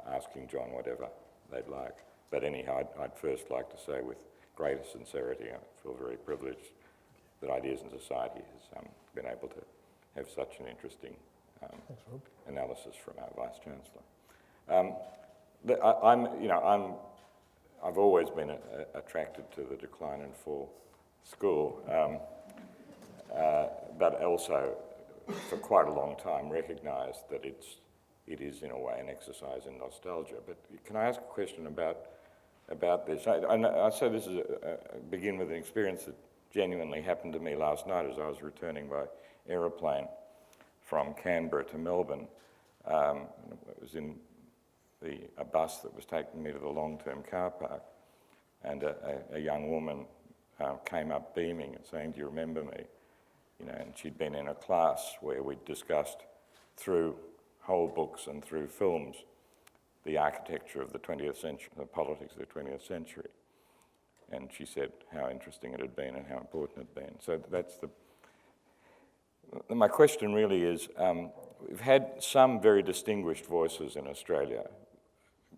Speaker 1: asking John whatever they'd like. But anyhow, I'd first like to say with greater sincerity, I feel very privileged that Ideas and Society has been able to have such an interesting analysis from our vice-chancellor. I've always been attracted to the decline and fall school, but also for quite a long time recognised that it is in a way an exercise in nostalgia. But can I ask a question about this? I say this is begin with an experience that genuinely happened to me last night as I was returning by aeroplane from Canberra to Melbourne. It was in a bus that was taking me to the long-term car park, and a young woman came up beaming and saying, "Do you remember me?" And she'd been in a class where we'd discussed through whole books and through films the architecture of the 20th century, the politics of the 20th century. And she said how interesting it had been and how important it had been. So that's my question really is, we've had some very distinguished voices in Australia.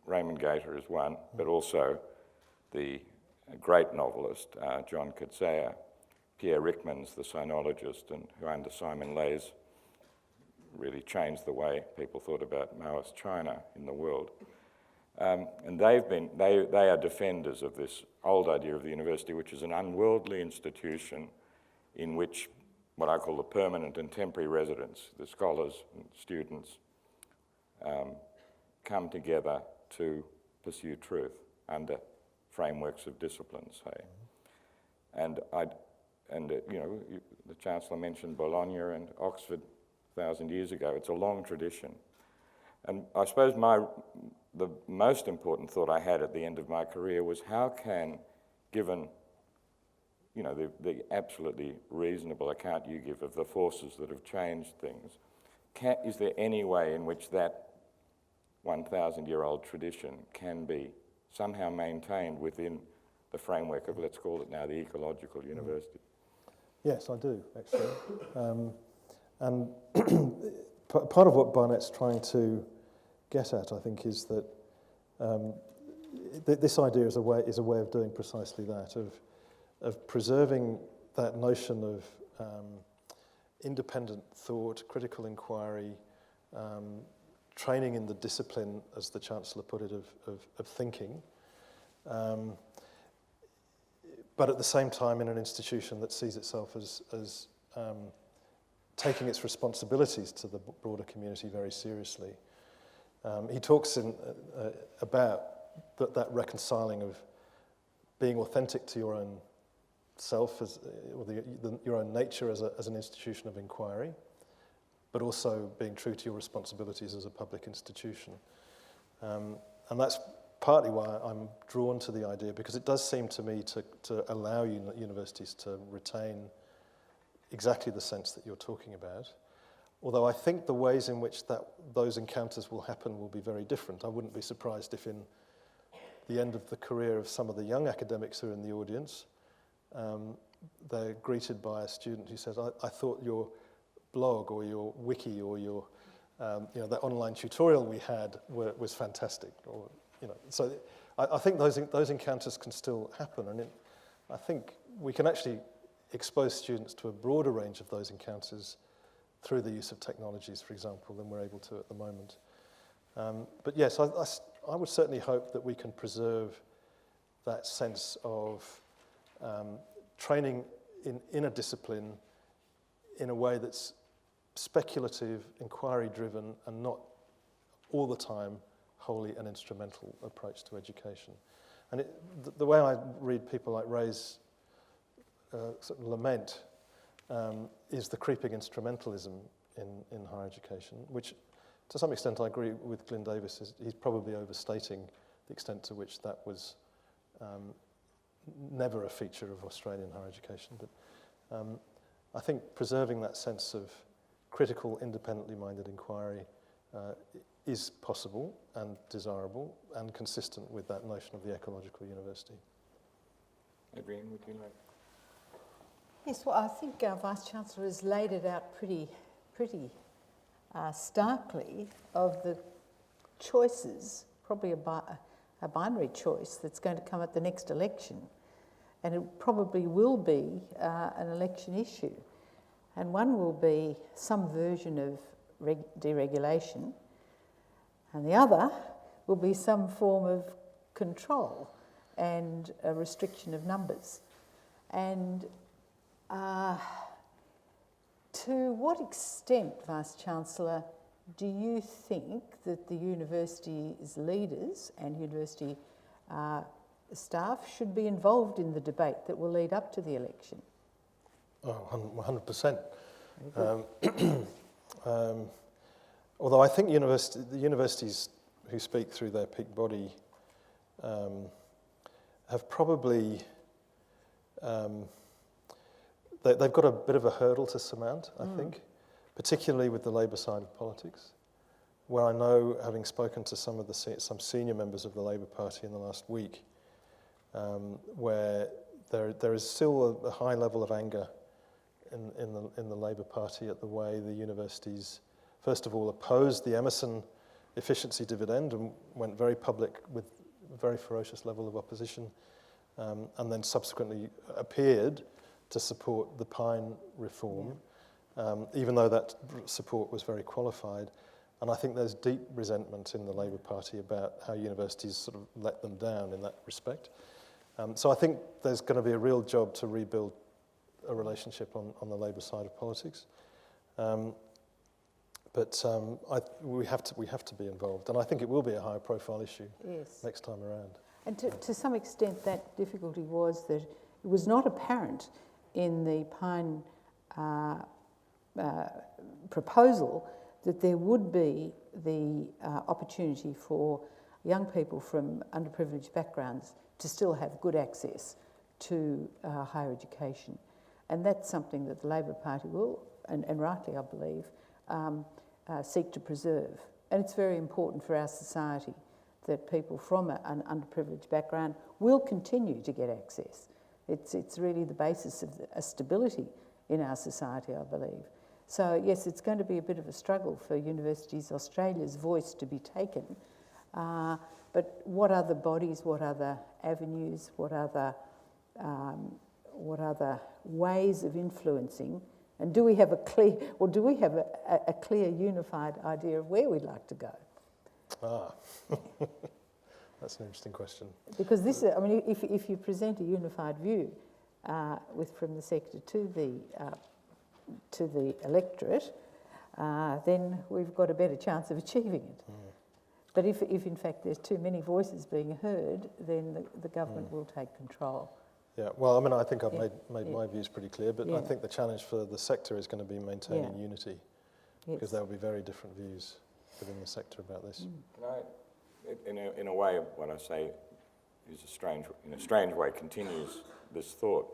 Speaker 1: Raymond Gaita is one, but also the great novelist, John Dewar, Pierre Ryckmans, the sinologist, and who under Simon Leys really changed the way people thought about Maoist China in the world. And they are defenders of this old idea of the university, which is an unworldly institution in which what I call the permanent and temporary residents, the scholars and students, come together to pursue truth under frameworks of discipline, say. And the Chancellor mentioned Bologna and Oxford 1,000 years ago. It's a long tradition. And I suppose the most important thought I had at the end of my career was how can, given the absolutely reasonable account you give of the forces that have changed things, is there any way in which that 1,000-year-old tradition can be somehow maintained within the framework of, let's call it now, the ecological university?
Speaker 3: Yes, I do, actually. And part of what Barnett's trying to get at, I think, is that this idea is a way of doing precisely that, of preserving that notion of independent thought, critical inquiry, training in the discipline, as the Chancellor put it, of thinking, but at the same time in an institution that sees itself as taking its responsibilities to the broader community very seriously. He talks about that reconciling of being authentic to your own self, your own nature as an institution of inquiry, but also being true to your responsibilities as a public institution. And that's partly why I'm drawn to the idea, because it does seem to me to allow universities to retain exactly the sense that you're talking about. Although I think the ways in which those encounters will happen will be very different. I wouldn't be surprised if in the end of the career of some of the young academics who are in the audience, they're greeted by a student who says, I thought your blog or your wiki or your that online tutorial we had was fantastic. Or, so I think those encounters can still happen, and I think we can actually expose students to a broader range of those encounters through the use of technologies, for example, than we're able to at the moment. But yes, I would certainly hope that we can preserve that sense of training in a discipline in a way that's speculative, inquiry-driven, and not all the time wholly an instrumental approach to education. And the way I read people like Ray's sort of lament is the creeping instrumentalism in higher education, which to some extent I agree with Glyn Davis. He's probably overstating the extent to which that was never a feature of Australian higher education. But I think preserving that sense of critical, independently minded inquiry is possible and desirable and consistent with that notion of the ecological university.
Speaker 1: Adrienne, would you like?
Speaker 2: Yes, well, I think our Vice-Chancellor has laid it out pretty starkly of the choices, probably a binary choice that's going to come at the next election. And it probably will be an election issue. And one will be some version of deregulation, and the other will be some form of control and a restriction of numbers. And to what extent, Vice-Chancellor, do you think that the university's leaders and university staff should be involved in the debate that will lead up to the election?
Speaker 3: Oh, 100%. Although I think the universities who speak through their peak body have probably they've got a bit of a hurdle to surmount, I think, particularly with the Labour side of politics, where I know, having spoken to some senior members of the Labour Party in the last week, where there is still a high level of anger in the Labour Party at the way the universities, first of all, opposed the Emerson efficiency dividend and went very public with a very ferocious level of opposition, and then subsequently appeared to support the Pine reform, even though that support was very qualified. And I think there's deep resentment in the Labour Party about how universities sort of let them down in that respect. So I think there's going to be a real job to rebuild a relationship on the Labour side of politics. But we have to be involved, and I think it will be a higher profile issue next time around.
Speaker 2: And to some extent that difficulty was that it was not apparent in the Pine proposal that there would be the opportunity for young people from underprivileged backgrounds to still have good access to higher education. And that's something that the Labor Party will, and rightly I believe, seek to preserve. And it's very important for our society that people from an underprivileged background will continue to get access. It's really the basis of a stability in our society, I believe. So yes, it's going to be a bit of a struggle for Universities Australia's voice to be taken. But what other bodies, what other avenues, what other ways of influencing, and do we have a clear unified idea of where we'd like to go?
Speaker 3: That's an interesting question.
Speaker 2: Because this, I mean, if you present a unified view from the sector to the electorate, then we've got a better chance of achieving it. But if in fact there's too many voices being heard, then the government will take control.
Speaker 3: Yeah, well, I mean, I think I've made my views pretty clear, but I think the challenge for the sector is going to be maintaining unity, because there will be very different views within the sector about this.
Speaker 1: In a way, what I say is in a strange way, continues this thought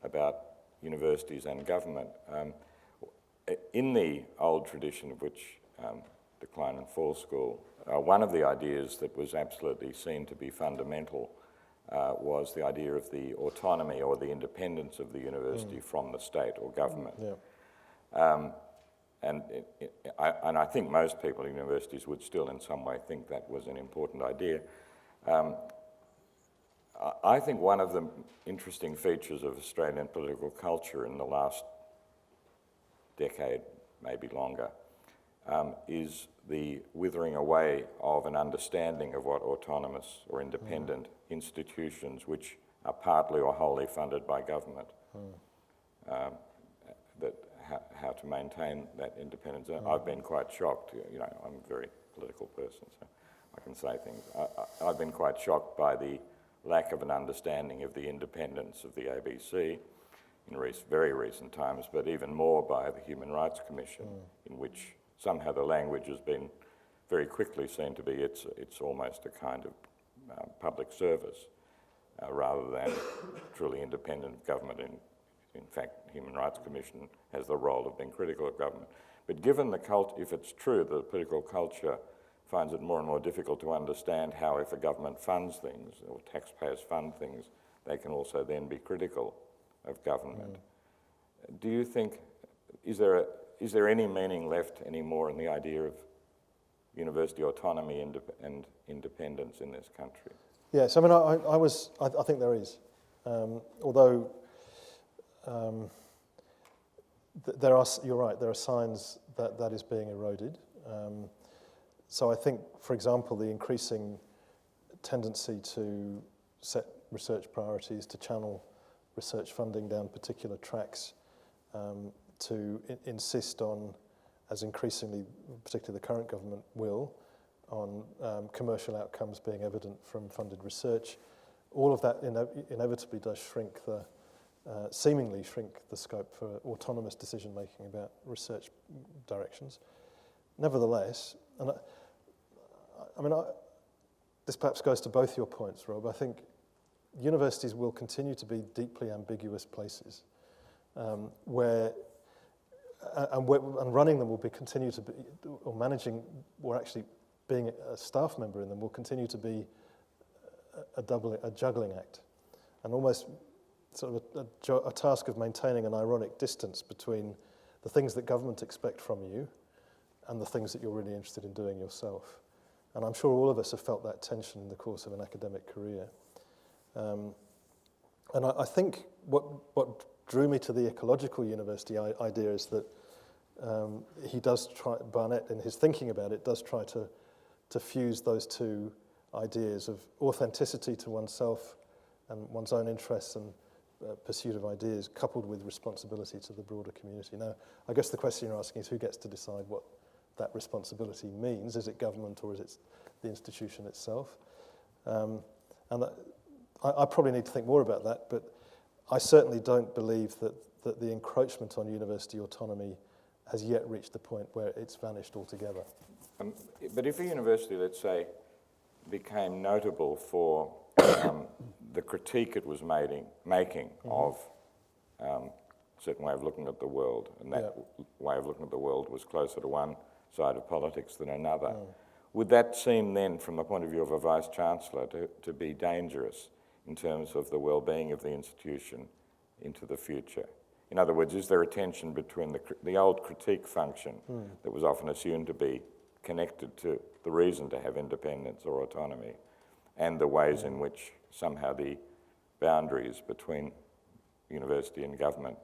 Speaker 1: about universities and government. In the old tradition of which Decline and Fall School, one of the ideas that was absolutely seen to be fundamental was the idea of the autonomy or the independence of the university from the state or government. And I think most people in universities would still in some way think that was an important idea. I think one of the interesting features of Australian political culture in the last decade, maybe longer, is the withering away of an understanding of what autonomous or independent institutions, which are partly or wholly funded by government, how to maintain that independence. I've been quite shocked. You know, I'm a very political person, so I can say things. I've been quite shocked by the lack of an understanding of the independence of the ABC in very recent times, but even more by the Human Rights Commission, in which somehow the language has been very quickly seen to be it's almost a kind of public service rather than truly independent government. In fact, Human Rights Commission has the role of being critical of government. But given the if it's true that the political culture finds it more and more difficult to understand how if a government funds things or taxpayers fund things, they can also then be critical of government. Do you think, is there any meaning left anymore in the idea of university autonomy and independence in this country?
Speaker 3: Yes, I mean, I think there is. Although you're right, there are signs that is being eroded. So I think, for example, the increasing tendency to set research priorities, to channel research funding down particular tracks, to insist on, as increasingly, particularly the current government will, on commercial outcomes being evident from funded research. All of that inevitably does seemingly shrink the scope for autonomous decision-making about research directions. Nevertheless, and this perhaps goes to both your points, Rob, I think universities will continue to be deeply ambiguous places where running them will continue to be, or managing, or actually being a staff member in them will continue to be a juggling act, and almost sort of a task of maintaining an ironic distance between the things that government expect from you and the things that you're really interested in doing yourself. And I'm sure all of us have felt that tension in the course of an academic career. And I think what drew me to the ecological university idea is that he does try, Barnett in his thinking about it, does try to fuse those two ideas of authenticity to oneself and one's own interests and pursuit of ideas, coupled with responsibility to the broader community. Now, I guess the question you're asking is who gets to decide what that responsibility means? Is it government or is it the institution itself? And I probably need to think more about that, but I certainly don't believe that the encroachment on university autonomy has yet reached the point where it's vanished altogether.
Speaker 1: But if a university, let's say, became notable for the critique it was making of a certain way of looking at the world, and that way of looking at the world was closer to one side of politics than another, would that seem then, from the point of view of a vice-chancellor, to be dangerous in terms of the well-being of the institution into the future? In other words, is there a tension between the old critique function that was often assumed to be connected to the reason to have independence or autonomy, and the ways in which somehow the boundaries between university and government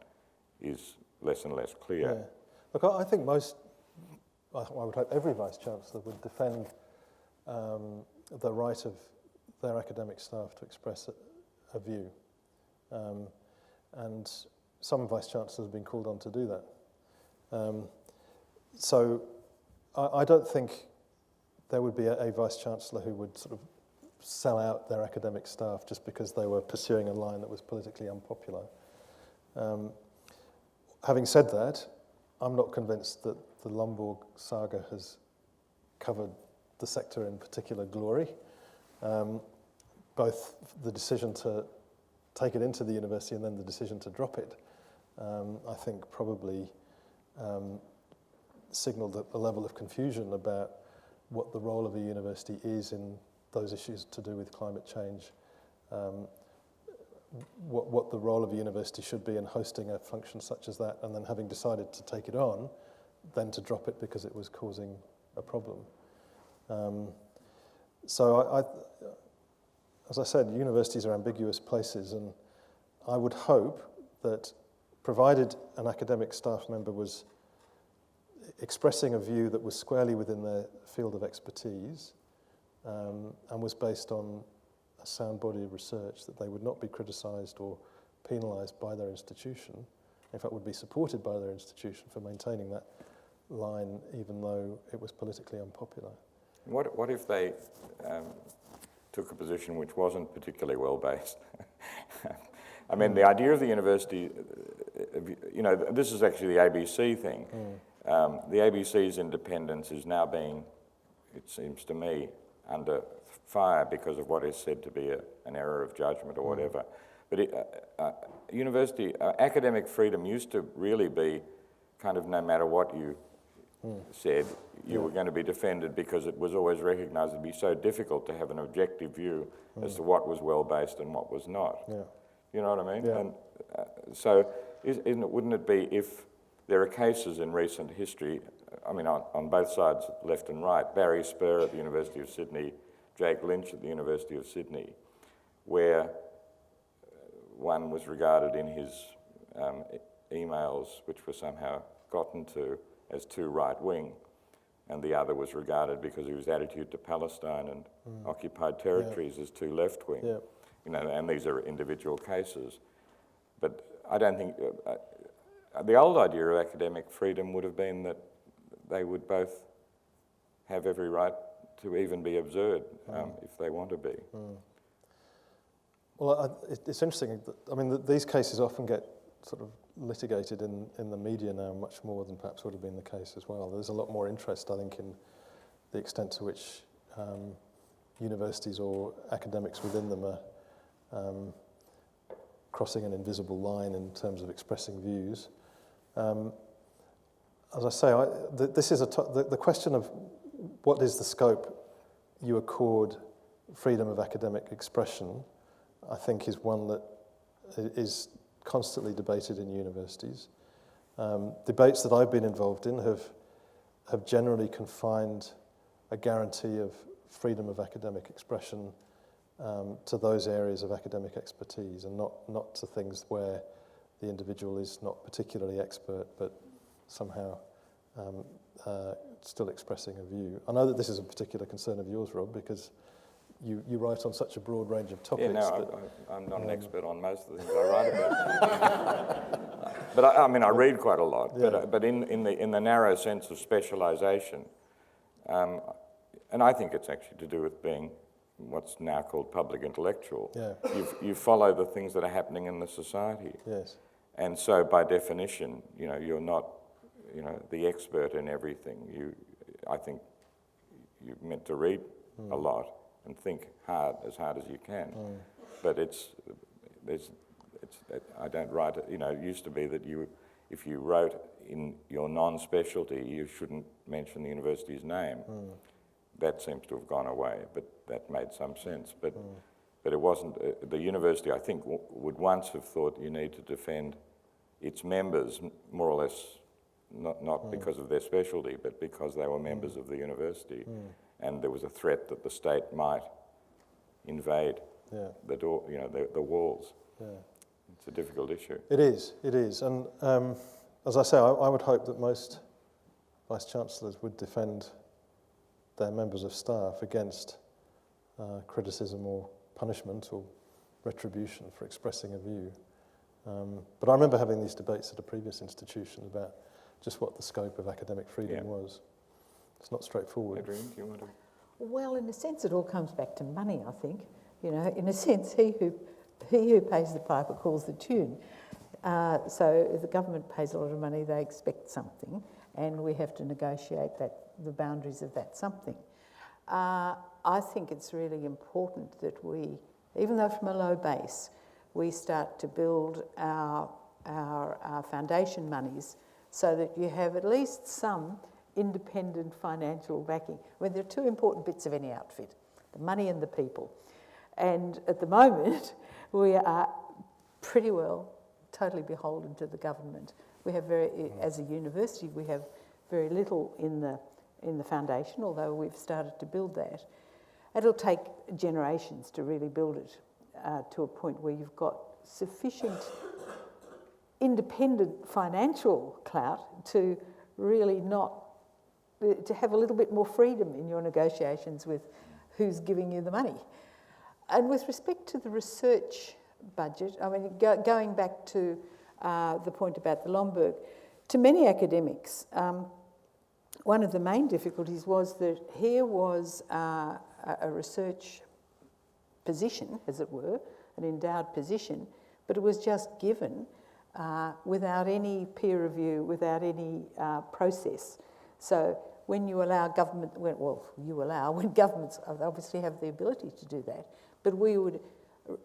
Speaker 1: is less and less clear?
Speaker 3: Yeah. Look, I think I would hope every Vice-Chancellor would defend the right of their academic staff to express a view. And some Vice-Chancellors have been called on to do that. So I don't think there would be a Vice-Chancellor who would sort of sell out their academic staff just because they were pursuing a line that was politically unpopular. Having said that, I'm not convinced that the Lomborg saga has covered the sector in particular glory. Both the decision to take it into the university and then the decision to drop it, I think probably signalled a level of confusion about what the role of a university is in those issues to do with climate change, what the role of a university should be in hosting a function such as that, and then having decided to take it on, then to drop it because it was causing a problem. So as I said, universities are ambiguous places, and I would hope that provided an academic staff member was expressing a view that was squarely within their field of expertise and was based on a sound body of research, that they would not be criticised or penalised by their institution, in fact would be supported by their institution for maintaining that line even though it was politically unpopular.
Speaker 1: What if they took a position which wasn't particularly well-based? I mean, the idea of the university, this is actually the ABC thing. The ABC's independence is now being, it seems to me, under fire because of what is said to be an error of judgment or whatever. But university, academic freedom used to really be kind of no matter what you said, you were going to be defended, because it was always recognised it'd be so difficult to have an objective view as to what was well-based and what was not. You know what I mean?
Speaker 3: Yeah.
Speaker 1: And so wouldn't it be, if there are cases in recent history, I mean, on both sides, left and right, Barry Spur at the University of Sydney, Jake Lynch at the University of Sydney, where one was regarded in his emails, which were somehow gotten to, as too right-wing, and the other was regarded, because of his attitude to Palestine and occupied territories, as too left-wing. And these are individual cases. But I don't think... the old idea of academic freedom would have been that they would both have every right to even be absurd if they want to be.
Speaker 3: Well, it's interesting. I mean, these cases often get sort of litigated in the media now much more than perhaps would have been the case as well. There's a lot more interest, I think, in the extent to which universities or academics within them are crossing an invisible line in terms of expressing views. As I say, this is the question of what is the scope you accord freedom of academic expression, I think, is one that is constantly debated in universities. Debates that I've been involved in have generally confined a guarantee of freedom of academic expression to those areas of academic expertise, and not to things where the individual is not particularly expert but somehow still expressing a view. I know that this is a particular concern of yours, Rob, because you write on such a broad range of topics.
Speaker 1: I'm not an expert on most of the things I write about. But I read quite a lot. Yeah. But in the narrow sense of specialisation, and I think it's actually to do with being what's now called public intellectual. Yeah. You follow the things that are happening in the society.
Speaker 3: Yes.
Speaker 1: And so by definition, you're not the expert in everything. I think you're meant to read a lot and think as hard as you can. But I don't write it. It used to be that if you wrote in your non-specialty, you shouldn't mention the university's name. That seems to have gone away, but that made some sense. But it wasn't. The university, I think, would once have thought you need to defend its members, more or less, not because of their specialty, but because they were members of the university, and there was a threat that the state might invade the door, the walls. Yeah. It's a difficult issue.
Speaker 3: It is, and as I say, I would hope that most vice-chancellors would defend their members of staff against criticism or punishment or retribution for expressing a view. But I remember having these debates at a previous institution about just what the scope of academic freedom was. It's not straightforward.
Speaker 1: Adrian, do you want to?
Speaker 2: Well, in a sense, it all comes back to money, I think. In a sense, he who pays the piper calls the tune. So if the government pays a lot of money, they expect something, and we have to negotiate the boundaries of that something. I think it's really important that we, even though from a low base, we start to build our foundation monies so that you have at least some independent financial backing. Well, there are two important bits of any outfit, the money and the people. And at the moment, we are pretty well totally beholden to the government. We have as a university, we have very little in the foundation, although we've started to build that. It'll take generations to really build it to a point where you've got sufficient independent financial clout to really to have a little bit more freedom in your negotiations with who's giving you the money. And with respect to the research budget, I mean, going back to the point about the Lomberg, to many academics, one of the main difficulties was that here was a research position, as it were, an endowed position, but it was just given without any peer review, without any process. So when you allow government, when governments obviously have the ability to do that, but we would,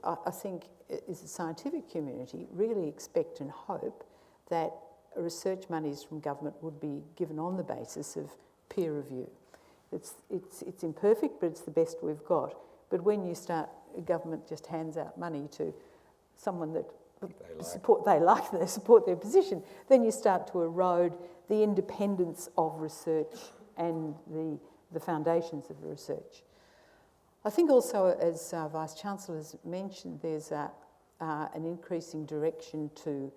Speaker 2: I think, as a scientific community, really expect and hope that research monies from government would be given on the basis of peer review. It's imperfect, but it's the best we've got. But when you start, government just hands out money to someone that they support their position, then you start to erode the independence of research and the foundations of the research. I think also, as Vice-Chancellors mentioned, there's an increasing direction to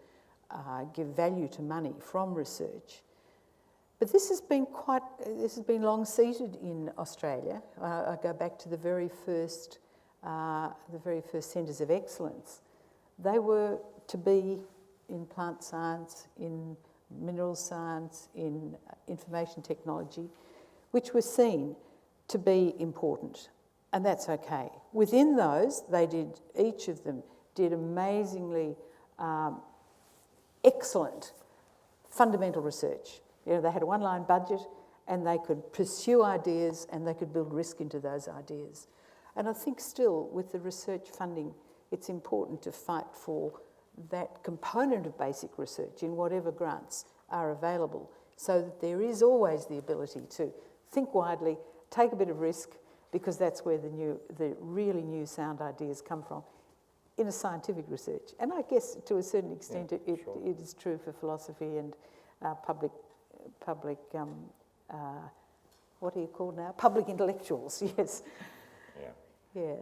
Speaker 2: give value to money from research. But this has been long seated in Australia. I go back to the very first centres of excellence. They were to be in plant science, in mineral science, in information technology, which were seen to be important, and that's okay. Within those, each of them did amazingly excellent fundamental research. They had a one-line budget, and they could pursue ideas, and they could build risk into those ideas. And I think still, with the research funding, it's important to fight for that component of basic research in whatever grants are available, so that there is always the ability to think widely, take a bit of risk, because that's where the really new sound ideas come from in a scientific research. And I guess to a certain extent it is true for philosophy and public what are you called now? Public intellectuals, yes. Yeah.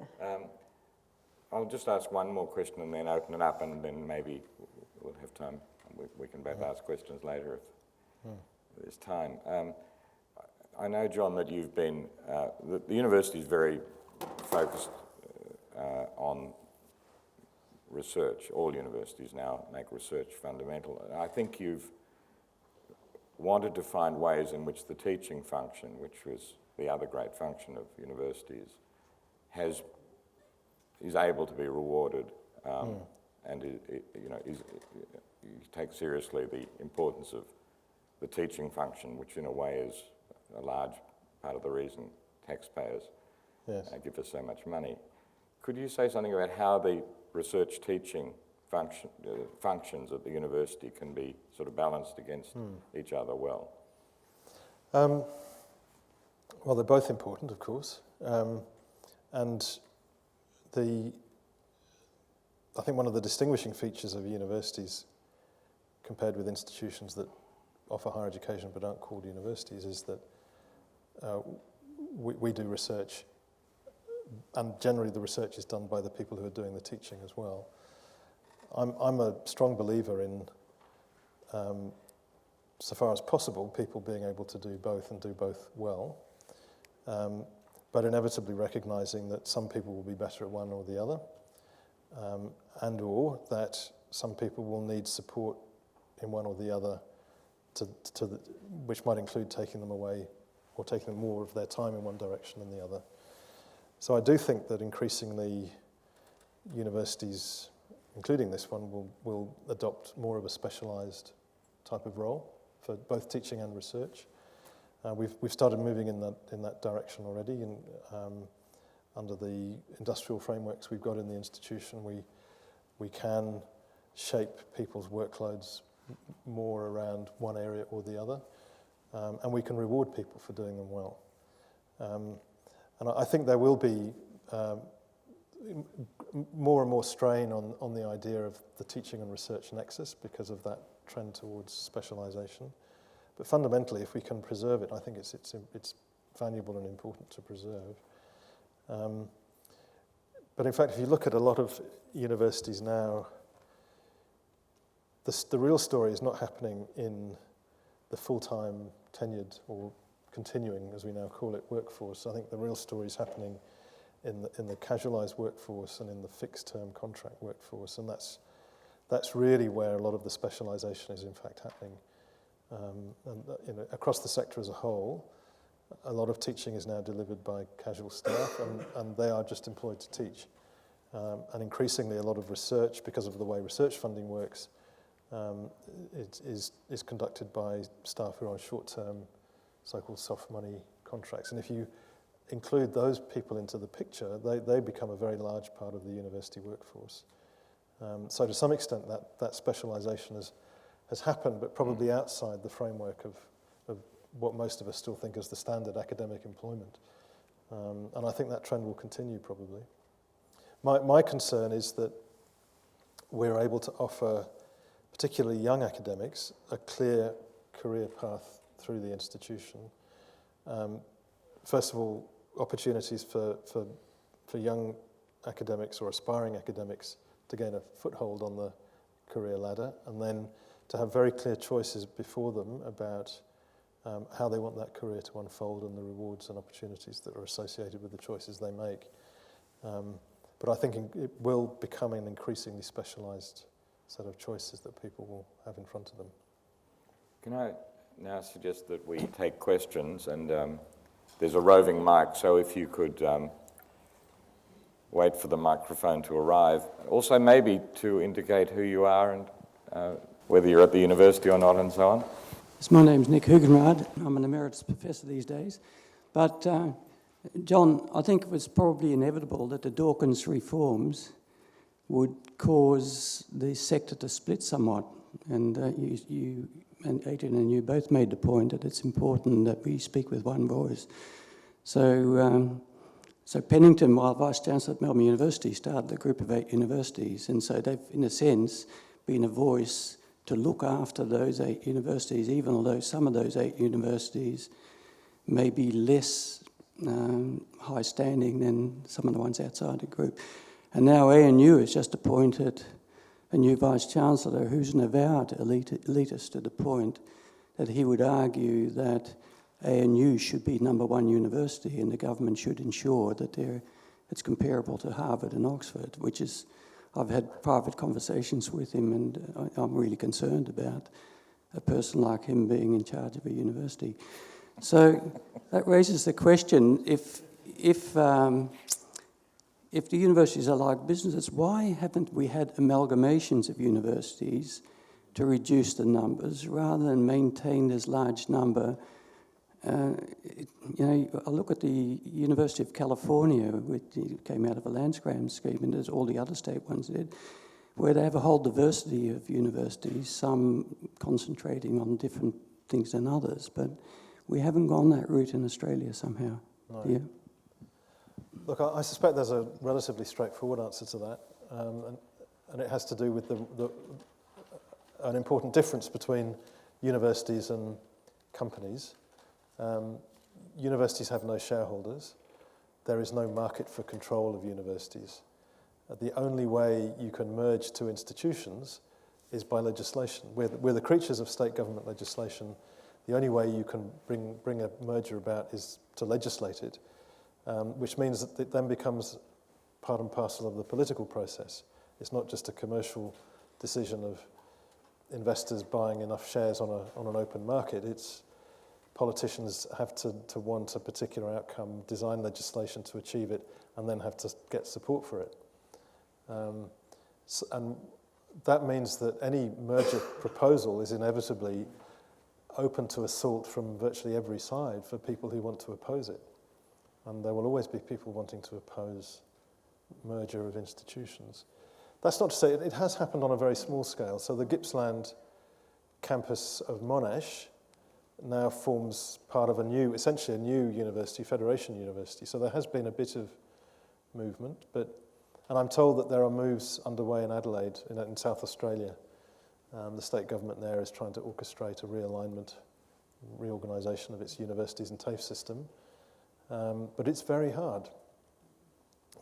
Speaker 1: I'll just ask one more question and then open it up, and then maybe we'll have time. We can both ask questions later if there's time. I know, John, that you've been, the university is very focused on research. All universities now make research fundamental. And I think you've wanted to find ways in which the teaching function, which was the other great function of universities, is able to be rewarded, and you take seriously the importance of the teaching function, which in a way is a large part of the reason taxpayers give us so much money. Could you say something about how the research teaching functions at the university can be sort of balanced against each other well?
Speaker 3: Well, they're both important, of course. And I think one of the distinguishing features of universities compared with institutions that offer higher education but aren't called universities is that we do research, and generally the research is done by the people who are doing the teaching as well. I'm a strong believer in, so far as possible, people being able to do both and do both well, but inevitably recognising that some people will be better at one or the other, and or that some people will need support in one or the other, which might include taking them away or taking more of their time in one direction than the other. So I do think that increasingly universities, including this one, will adopt more of a specialised type of role for both teaching and research. We've started moving in that direction already. Under the industrial frameworks we've got in the institution, we can shape people's workloads more around one area or the other, and we can reward people for doing them well. And I think there will be more and more strain on the idea of the teaching and research nexus because of that trend towards specialisation. But fundamentally, if we can preserve it, I think it's valuable and important to preserve. But in fact, if you look at a lot of universities now, the real story is not happening in the full-time tenured or continuing, as we now call it, workforce. I think the real story is happening in the casualised workforce and in the fixed-term contract workforce, and that's really where a lot of the specialisation is in fact happening. And across the sector as a whole, a lot of teaching is now delivered by casual staff, and they are just employed to teach. And increasingly, a lot of research, because of the way research funding works, is conducted by staff who are on short-term, so-called soft money contracts. And if you include those people into the picture, they become a very large part of the university workforce. So to some extent, that specialisation has happened, but probably outside the framework of what most of us still think is the standard academic employment. And I think that trend will continue probably. My concern is that we're able to offer particularly young academics a clear career path through the institution. First of all, opportunities for young academics or aspiring academics to gain a foothold on the career ladder, and then to have very clear choices before them about how they want that career to unfold and the rewards and opportunities that are associated with the choices they make. But I think it will become an increasingly specialised set of choices that people will have in front of them.
Speaker 1: Can I now suggest that we take questions, and there's a roving mic, so if you could wait for the microphone to arrive. Also maybe to indicate who you are and whether you're at the university or not and so on.
Speaker 4: Yes, my name's Nick Hugenrad. I'm an emeritus professor these days. But John, I think it was probably inevitable that the Dawkins reforms would cause the sector to split somewhat. And you and Adrian and you both made the point that it's important that we speak with one voice. So Pennington, while Vice-Chancellor at Melbourne University, started a group of 8 universities. And so they've, in a sense, been a voice to look after those 8 universities, even although some of those 8 universities may be less high standing than some of the ones outside the group. And now ANU has just appointed a new Vice-Chancellor who's an avowed elitist to the point that he would argue that ANU should be #1 university and the government should ensure that it's comparable to Harvard and Oxford, which is, I've had private conversations with him and I'm really concerned about a person like him being in charge of a university. So that raises the question, if the universities are like businesses, why haven't we had amalgamations of universities to reduce the numbers rather than maintain this large number. I look at the University of California, which came out of a land grant scheme, and as all the other state ones did, where they have a whole diversity of universities, some concentrating on different things than others, but we haven't gone that route in Australia somehow.
Speaker 3: No.
Speaker 4: Yeah.
Speaker 3: Look, I suspect there's a relatively straightforward answer to that, and it has to do with an important difference between universities and companies. Universities have no shareholders. There is no market for control of universities. The only way you can merge two institutions is by legislation. We're the creatures of state government legislation. The only way you can bring a merger about is to legislate it, which means that it then becomes part and parcel of the political process. It's not just a commercial decision of investors buying enough shares on an open market. It's politicians have to want a particular outcome, design legislation to achieve it, and then have to get support for it. And that means that any merger proposal is inevitably open to assault from virtually every side for people who want to oppose it. And there will always be people wanting to oppose merger of institutions. That's not to say it has happened on a very small scale. So the Gippsland campus of Monash now forms part of essentially a new university, Federation University. So there has been a bit of movement, and I'm told that there are moves underway in Adelaide, in South Australia. The state government there is trying to orchestrate a reorganisation of its universities and TAFE system. But it's very hard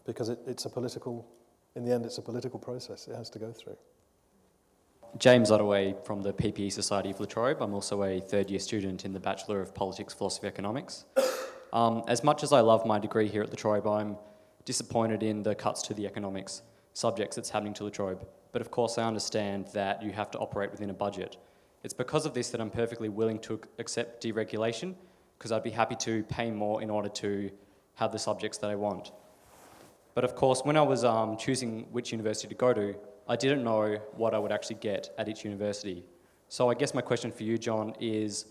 Speaker 3: because in the end, it's a political process it has to go through.
Speaker 5: James Ottaway from the PPE Society of La Trobe. I'm also a third-year student in the Bachelor of Politics, Philosophy, Economics. As much as I love my degree here at La Trobe, I'm disappointed in the cuts to the economics subjects that's happening to La Trobe. But of course, I understand that you have to operate within a budget. It's because of this that I'm perfectly willing to accept deregulation, because I'd be happy to pay more in order to have the subjects that I want. But of course, when I was choosing which university to go to, I didn't know what I would actually get at each university. So I guess my question for you, John, is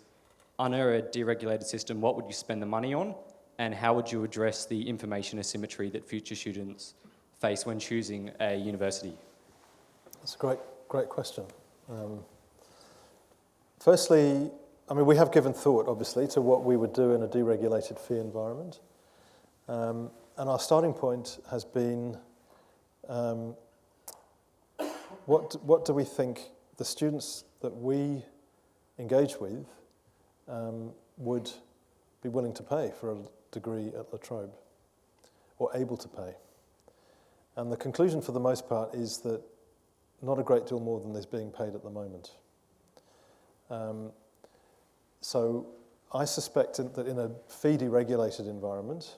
Speaker 5: under a deregulated system, what would you spend the money on? And how would you address the information asymmetry that future students face when choosing a university?
Speaker 3: That's a great question. Firstly, we have given thought, obviously, to what we would do in a deregulated fee environment. And our starting point has been, what do we think the students that we engage with would be willing to pay for a degree at La Trobe, or able to pay? And the conclusion for the most part is that not a great deal more than is being paid at the moment. So I suspect that in a fee-deregulated environment,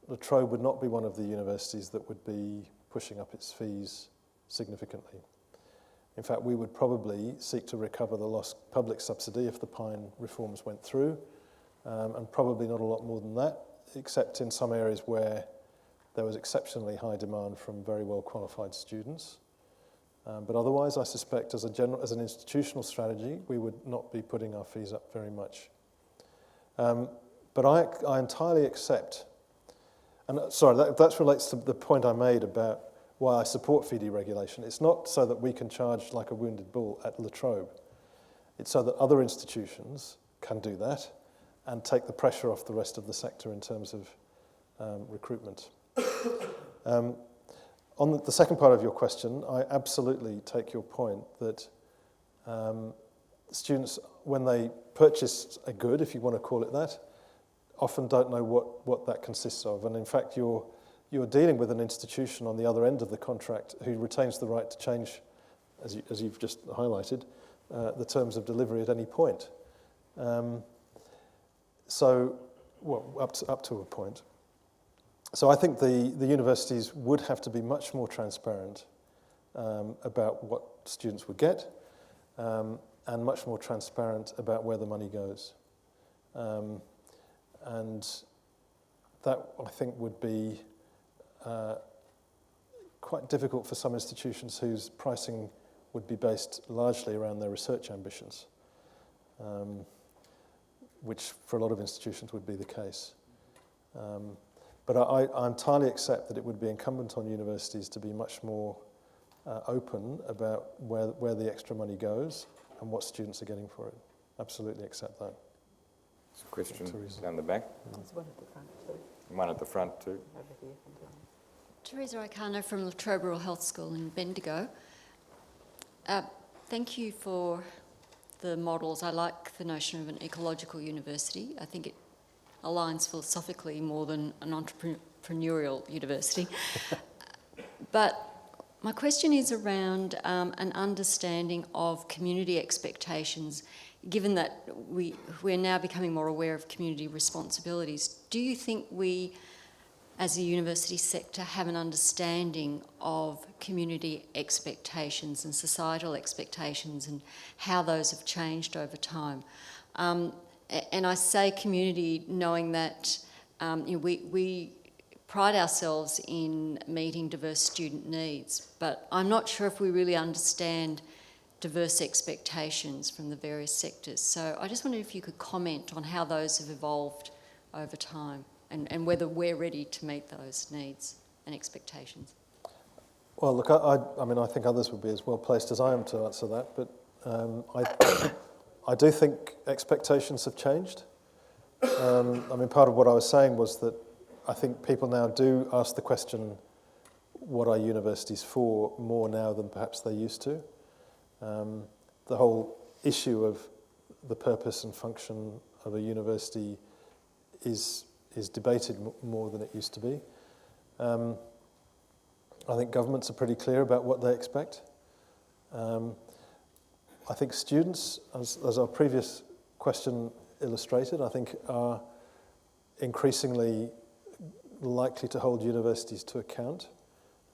Speaker 3: La Trobe would not be one of the universities that would be pushing up its fees significantly. In fact, we would probably seek to recover the lost public subsidy if the Pine reforms went through, and probably not a lot more than that, except in some areas where there was exceptionally high demand from very well qualified students. But otherwise, I suspect as an institutional strategy, we would not be putting our fees up very much. But I entirely accept, and sorry, that relates to the point I made about why I support fee deregulation. It's not so that we can charge like a wounded bull at La Trobe. It's so that other institutions can do that and take the pressure off the rest of the sector in terms of recruitment. On the second part of your question, I absolutely take your point that students, when they purchase a good, if you want to call it that, often don't know what that consists of. And in fact, you're dealing with an institution on the other end of the contract who retains the right to change, as you've just highlighted, the terms of delivery at any point. Up to a point. So I think the universities would have to be much more transparent about what students would get, and much more transparent about where the money goes. And that, I think, would be quite difficult for some institutions whose pricing would be based largely around their research ambitions, which for a lot of institutions would be the case. But I entirely accept that it would be incumbent on universities to be much more open about where the extra money goes and what students are getting for it. Absolutely accept that.
Speaker 1: There's a question
Speaker 3: Teresa.
Speaker 1: down the back.
Speaker 2: There's one at the front too,
Speaker 1: One at the front too.
Speaker 2: over here.
Speaker 6: Teresa O'Connor from the Trobe Health School in Bendigo. Thank you for the models. I like the notion of an ecological university. I think it aligns philosophically more than an entrepreneurial university. But my question is around an understanding of community expectations, given that we're now becoming more aware of community responsibilities. Do you think we, as a university sector, have an understanding of community expectations and societal expectations and how those have changed over time? And I say community knowing that we pride ourselves in meeting diverse student needs, but I'm not sure if we really understand diverse expectations from the various sectors. So I just wondered if you could comment on how those have evolved over time and whether we're ready to meet those needs and expectations.
Speaker 3: Well, look, I mean, I think others would be as well placed as I am to answer that, but I do think expectations have changed. I mean, part of what I was saying was that I think people now do ask the question, what are universities for, more now than perhaps they used to. The whole issue of the purpose and function of a university is debated more than it used to be. I think governments are pretty clear about what they expect. I think students, as our previous question illustrated, I think are increasingly likely to hold universities to account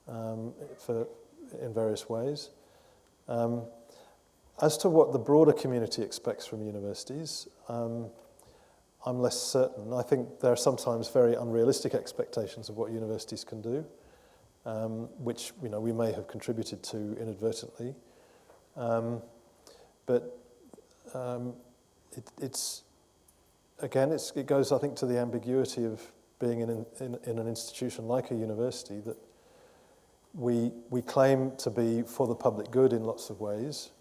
Speaker 3: in various ways. As to what the broader community expects from universities, I'm less certain. I think there are sometimes very unrealistic expectations of what universities can do, which we may have contributed to inadvertently. But it goes, I think, to the ambiguity of being in an institution like a university, that we claim to be for the public good in lots of ways,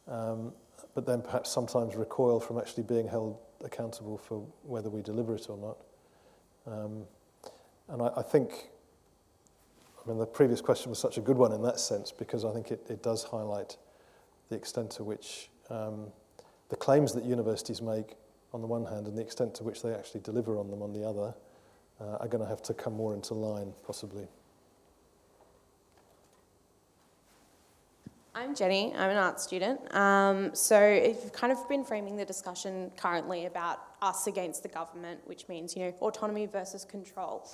Speaker 3: but then perhaps sometimes recoil from actually being held accountable for whether we deliver it or not. And I think, the previous question was such a good one in that sense, because I think it does highlight the extent to which the claims that universities make on the one hand and the extent to which they actually deliver on them on the other are going to have to come more into line, possibly.
Speaker 7: I'm Jenny, I'm an art student. So you've kind of been framing the discussion currently about us against the government, which means, autonomy versus control.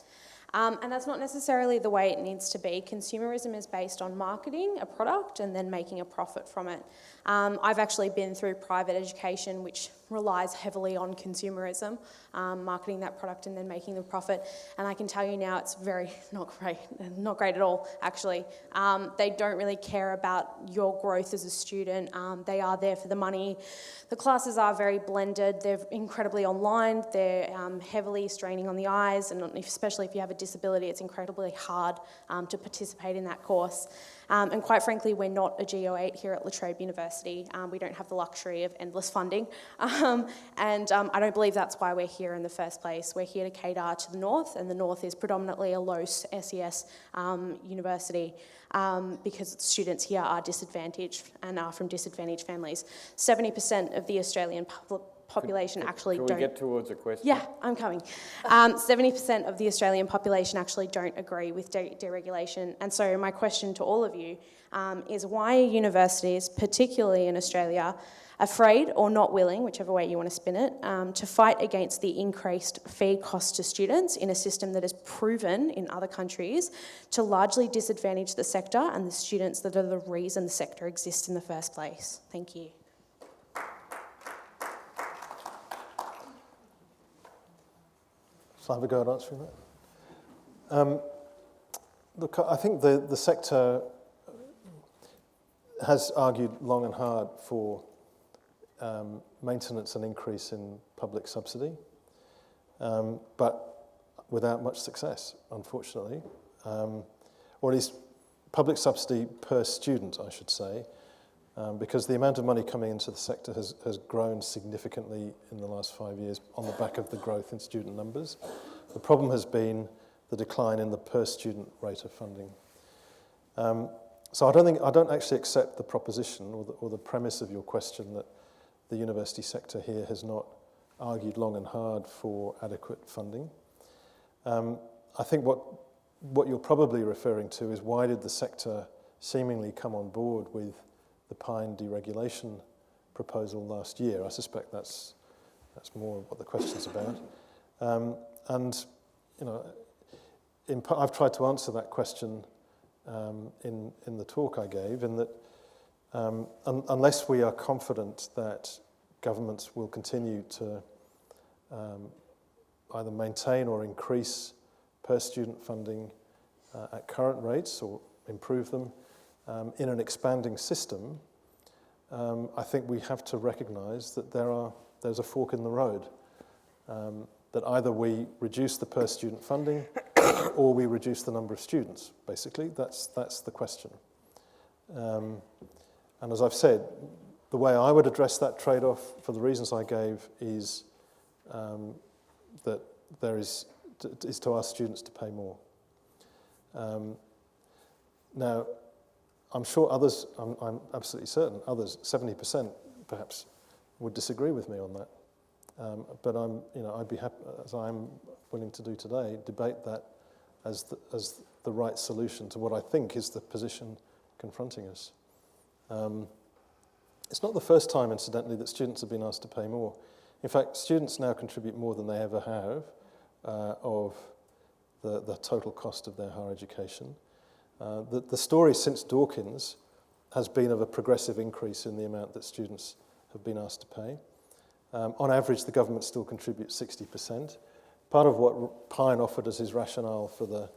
Speaker 7: And that's not necessarily the way it needs to be. Consumerism is based on marketing a product and then making a profit from it. I've actually been through private education, which relies heavily on consumerism, marketing that product and then making the profit. And I can tell you now it's not great at all, actually. They don't really care about your growth as a student. They are there for the money. The classes are very blended. They're incredibly online. They're heavily straining on the eyes, and especially if you have a disability, it's incredibly hard to participate in that course. And quite frankly, we're not a GO8 here at La Trobe University. We don't have the luxury of endless funding. And I don't believe that's why we're here in the first place. We're here to cater to the north, and the north is predominantly a low SES university because students here are disadvantaged and are from disadvantaged families. 70% of the Australian population actually don't...
Speaker 1: Can we get towards a question?
Speaker 7: Yeah, I'm coming. 70% of the Australian population actually don't agree with deregulation. And so my question to all of you is, why are universities, particularly in Australia, afraid or not willing, whichever way you want to spin it, to fight against the increased fee cost to students in a system that is proven in other countries to largely disadvantage the sector and the students that are the reason the sector exists in the first place? Thank you.
Speaker 3: Shall I have a go at answering that? Look, I think the sector has argued long and hard for maintenance and increase in public subsidy, but without much success, unfortunately. Or at least public subsidy per student, I should say, because the amount of money coming into the sector has grown significantly in the last 5 years on the back of the growth in student numbers. The problem has been the decline in the per student rate of funding. So I don't actually accept the proposition or the premise of your question that the university sector here has not argued long and hard for adequate funding. I think what you're probably referring to is why did the sector seemingly come on board with the Pine deregulation proposal last year? I suspect that's more what the question's about. And you know, I've tried to answer that question in the talk I gave, in that unless we are confident that governments will continue to either maintain or increase per student funding at current rates or improve them in an expanding system, I think we have to recognise that there's a fork in the road, that either we reduce the per student funding or we reduce the number of students. Basically, that's the question. And as I've said, the way I would address that trade-off, for the reasons I gave, is that there is to ask students to pay more. Now, I'm sure others, I'm absolutely certain, others, 70% perhaps, would disagree with me on that. But I'd be happy, as I'm willing to do today, debate that as the right solution to what I think is the position confronting us. It's not the first time, incidentally, that students have been asked to pay more. In fact, students now contribute more than they ever have of the total cost of their higher education. The story since Dawkins has been of a progressive increase in the amount that students have been asked to pay. On average, the government still contributes 60%. Part of what Pine offered as his rationale for the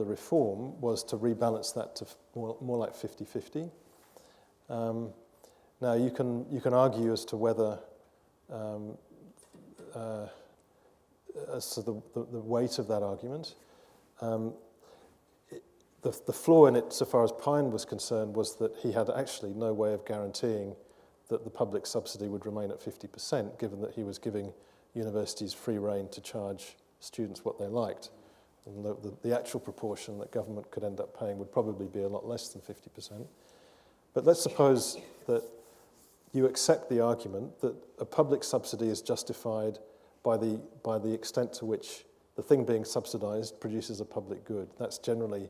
Speaker 3: reform was to rebalance that to more like 50-50. Now, you can argue as to whether as to the weight of that argument. The flaw in it, so far as Pine was concerned, was that he had actually no way of guaranteeing that the public subsidy would remain at 50%, given that he was giving universities free rein to charge students what they liked. And the actual proportion that government could end up paying would probably be a lot less than 50%. But let's suppose that you accept the argument that a public subsidy is justified by the extent to which the thing being subsidised produces a public good. That's generally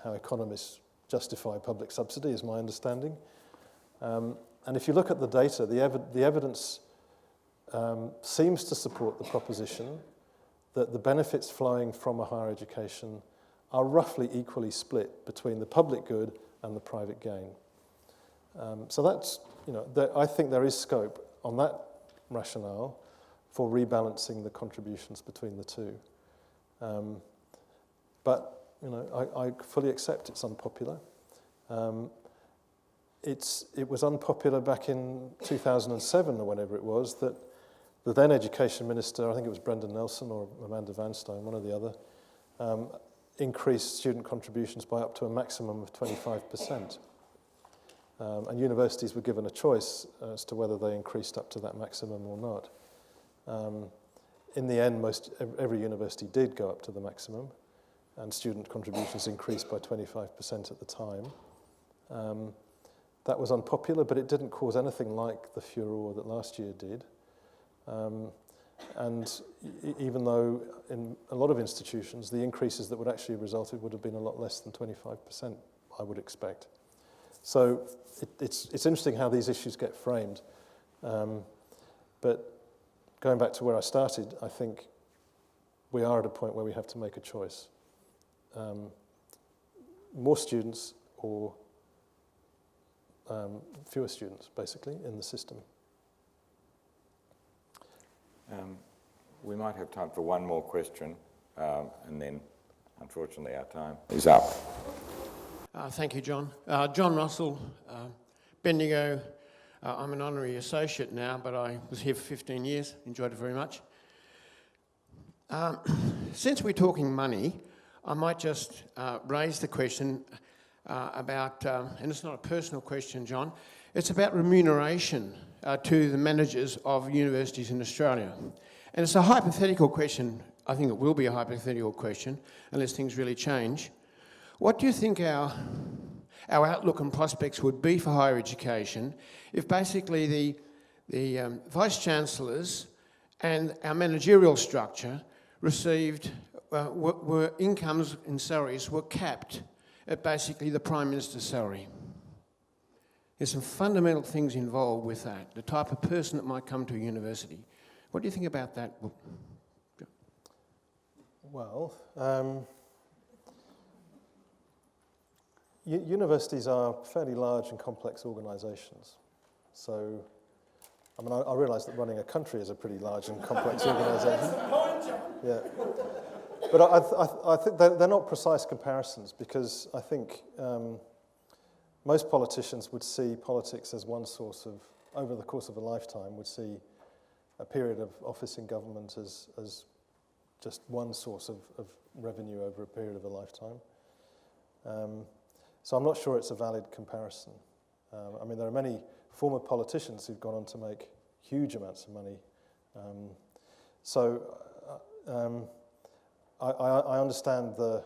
Speaker 3: how economists justify public subsidy, is my understanding. And if you look at the data, the evidence seems to support the proposition that the benefits flowing from a higher education are roughly equally split between the public good and the private gain. So that's, I think there is scope on that rationale for rebalancing the contributions between the two. But I fully accept it's unpopular. It was unpopular back in 2007 or whenever it was that the then Education Minister, I think it was Brendan Nelson or Amanda Vanstone, one or the other, increased student contributions by up to a maximum of 25%. And universities were given a choice as to whether they increased up to that maximum or not. In the end, every university did go up to the maximum, and student contributions increased by 25% at the time. That was unpopular, but it didn't cause anything like the furore that last year did. And even though in a lot of institutions, the increases that would actually have resulted would have been a lot less than 25%, I would expect. So it's interesting how these issues get framed. But going back to where I started, I think we are at a point where we have to make a choice. More students or fewer students, basically, in the system.
Speaker 1: We might have time for one more question, and then, unfortunately, our time is up.
Speaker 8: Thank you, John. John Russell, Bendigo. I'm an honorary associate now, but I was here for 15 years, enjoyed it very much. Since we're talking money, I might just raise the question about, and it's not a personal question, John, it's about remuneration to the managers of universities in Australia. And it's a hypothetical question. I think it will be a hypothetical question, unless things really change. What do you think our outlook and prospects would be for higher education if basically the vice-chancellors and our managerial structure received, were incomes and salaries were capped at basically the Prime Minister's salary? There's some fundamental things involved with that, the type of person that might come to a university. What do you think about that?
Speaker 3: Well, universities are fairly large and complex organisations. So, I mean, I realise that running a country is a pretty large and complex organisation. That's the point, John. Yeah. But I think they're not precise comparisons, because I think most politicians would see politics as one source of, over the course of a lifetime, would see a period of office in government as just one source of revenue over a period of a lifetime. So I'm not sure it's a valid comparison. I mean, there are many former politicians who've gone on to make huge amounts of money. I understand the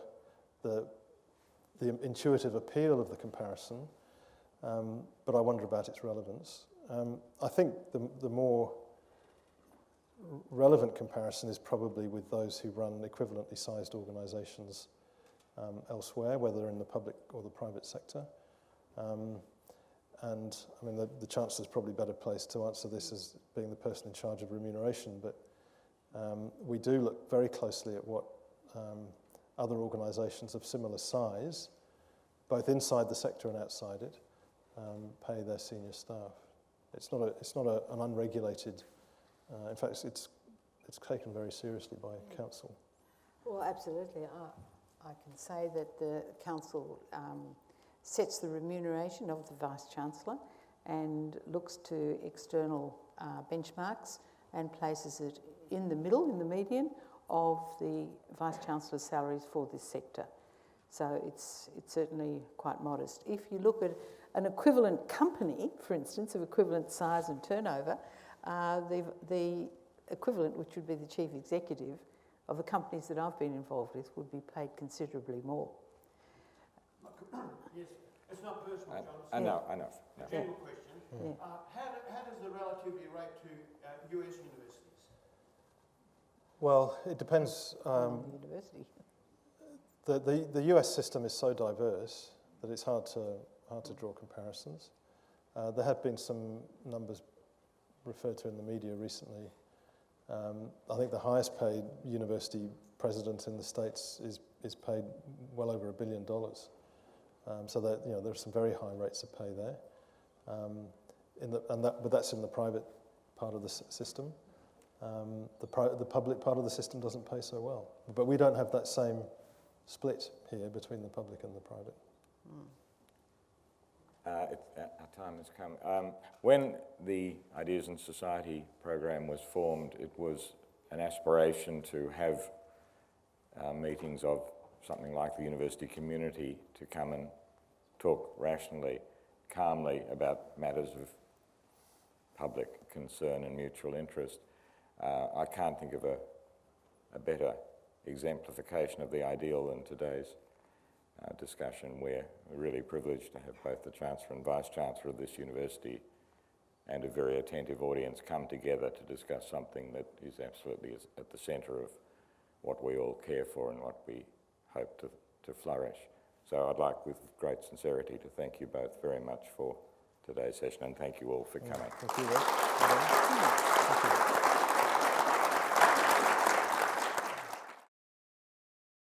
Speaker 3: intuitive appeal of the comparison, but I wonder about its relevance. I think the more relevant comparison is probably with those who run equivalently sized organisations elsewhere, whether in the public or the private sector. And I mean, the Chancellor's probably better placed to answer this as being the person in charge of remuneration, but we do look very closely at what other organisations of similar size, both inside the sector and outside it, pay their senior staff. It's not an unregulated. In fact, it's taken very seriously by council.
Speaker 2: Well, absolutely. I can say that the council sets the remuneration of the vice-chancellor and looks to external benchmarks and places it in the middle, in the median, of the vice-chancellor's salaries for this sector. So it's certainly quite modest. If you look at an equivalent company, for instance, of equivalent size and turnover, the equivalent, which would be the chief executive of the companies that I've been involved with, would be paid considerably more.
Speaker 8: Yes, it's not personal, John.
Speaker 1: I know.
Speaker 8: A general question. Yeah. How does the relativity rate to US universities?
Speaker 3: Well, it depends.
Speaker 2: University.
Speaker 3: The US system is so diverse that it's hard to draw comparisons. There have been some numbers referred to in the media recently. I think the highest paid university president in the States is paid well over $1 billion. So that, there are some very high rates of pay there. But that's in the private part of the system. The public part of the system doesn't pay so well. But we don't have that same split here between the public and the private.
Speaker 1: Our time has come. When the Ideas and Society program was formed, it was an aspiration to have meetings of something like the university community to come and talk rationally, calmly about matters of public concern and mutual interest. I can't think of a better exemplification of the ideal than today's discussion. We're really privileged to have both the Chancellor and Vice-Chancellor of this university and a very attentive audience come together to discuss something that is absolutely at the centre of what we all care for and what we hope to flourish. So I'd like, with great sincerity, to thank you both very much for today's session, and thank you all for coming.
Speaker 3: Thank you, Rick. Thank you.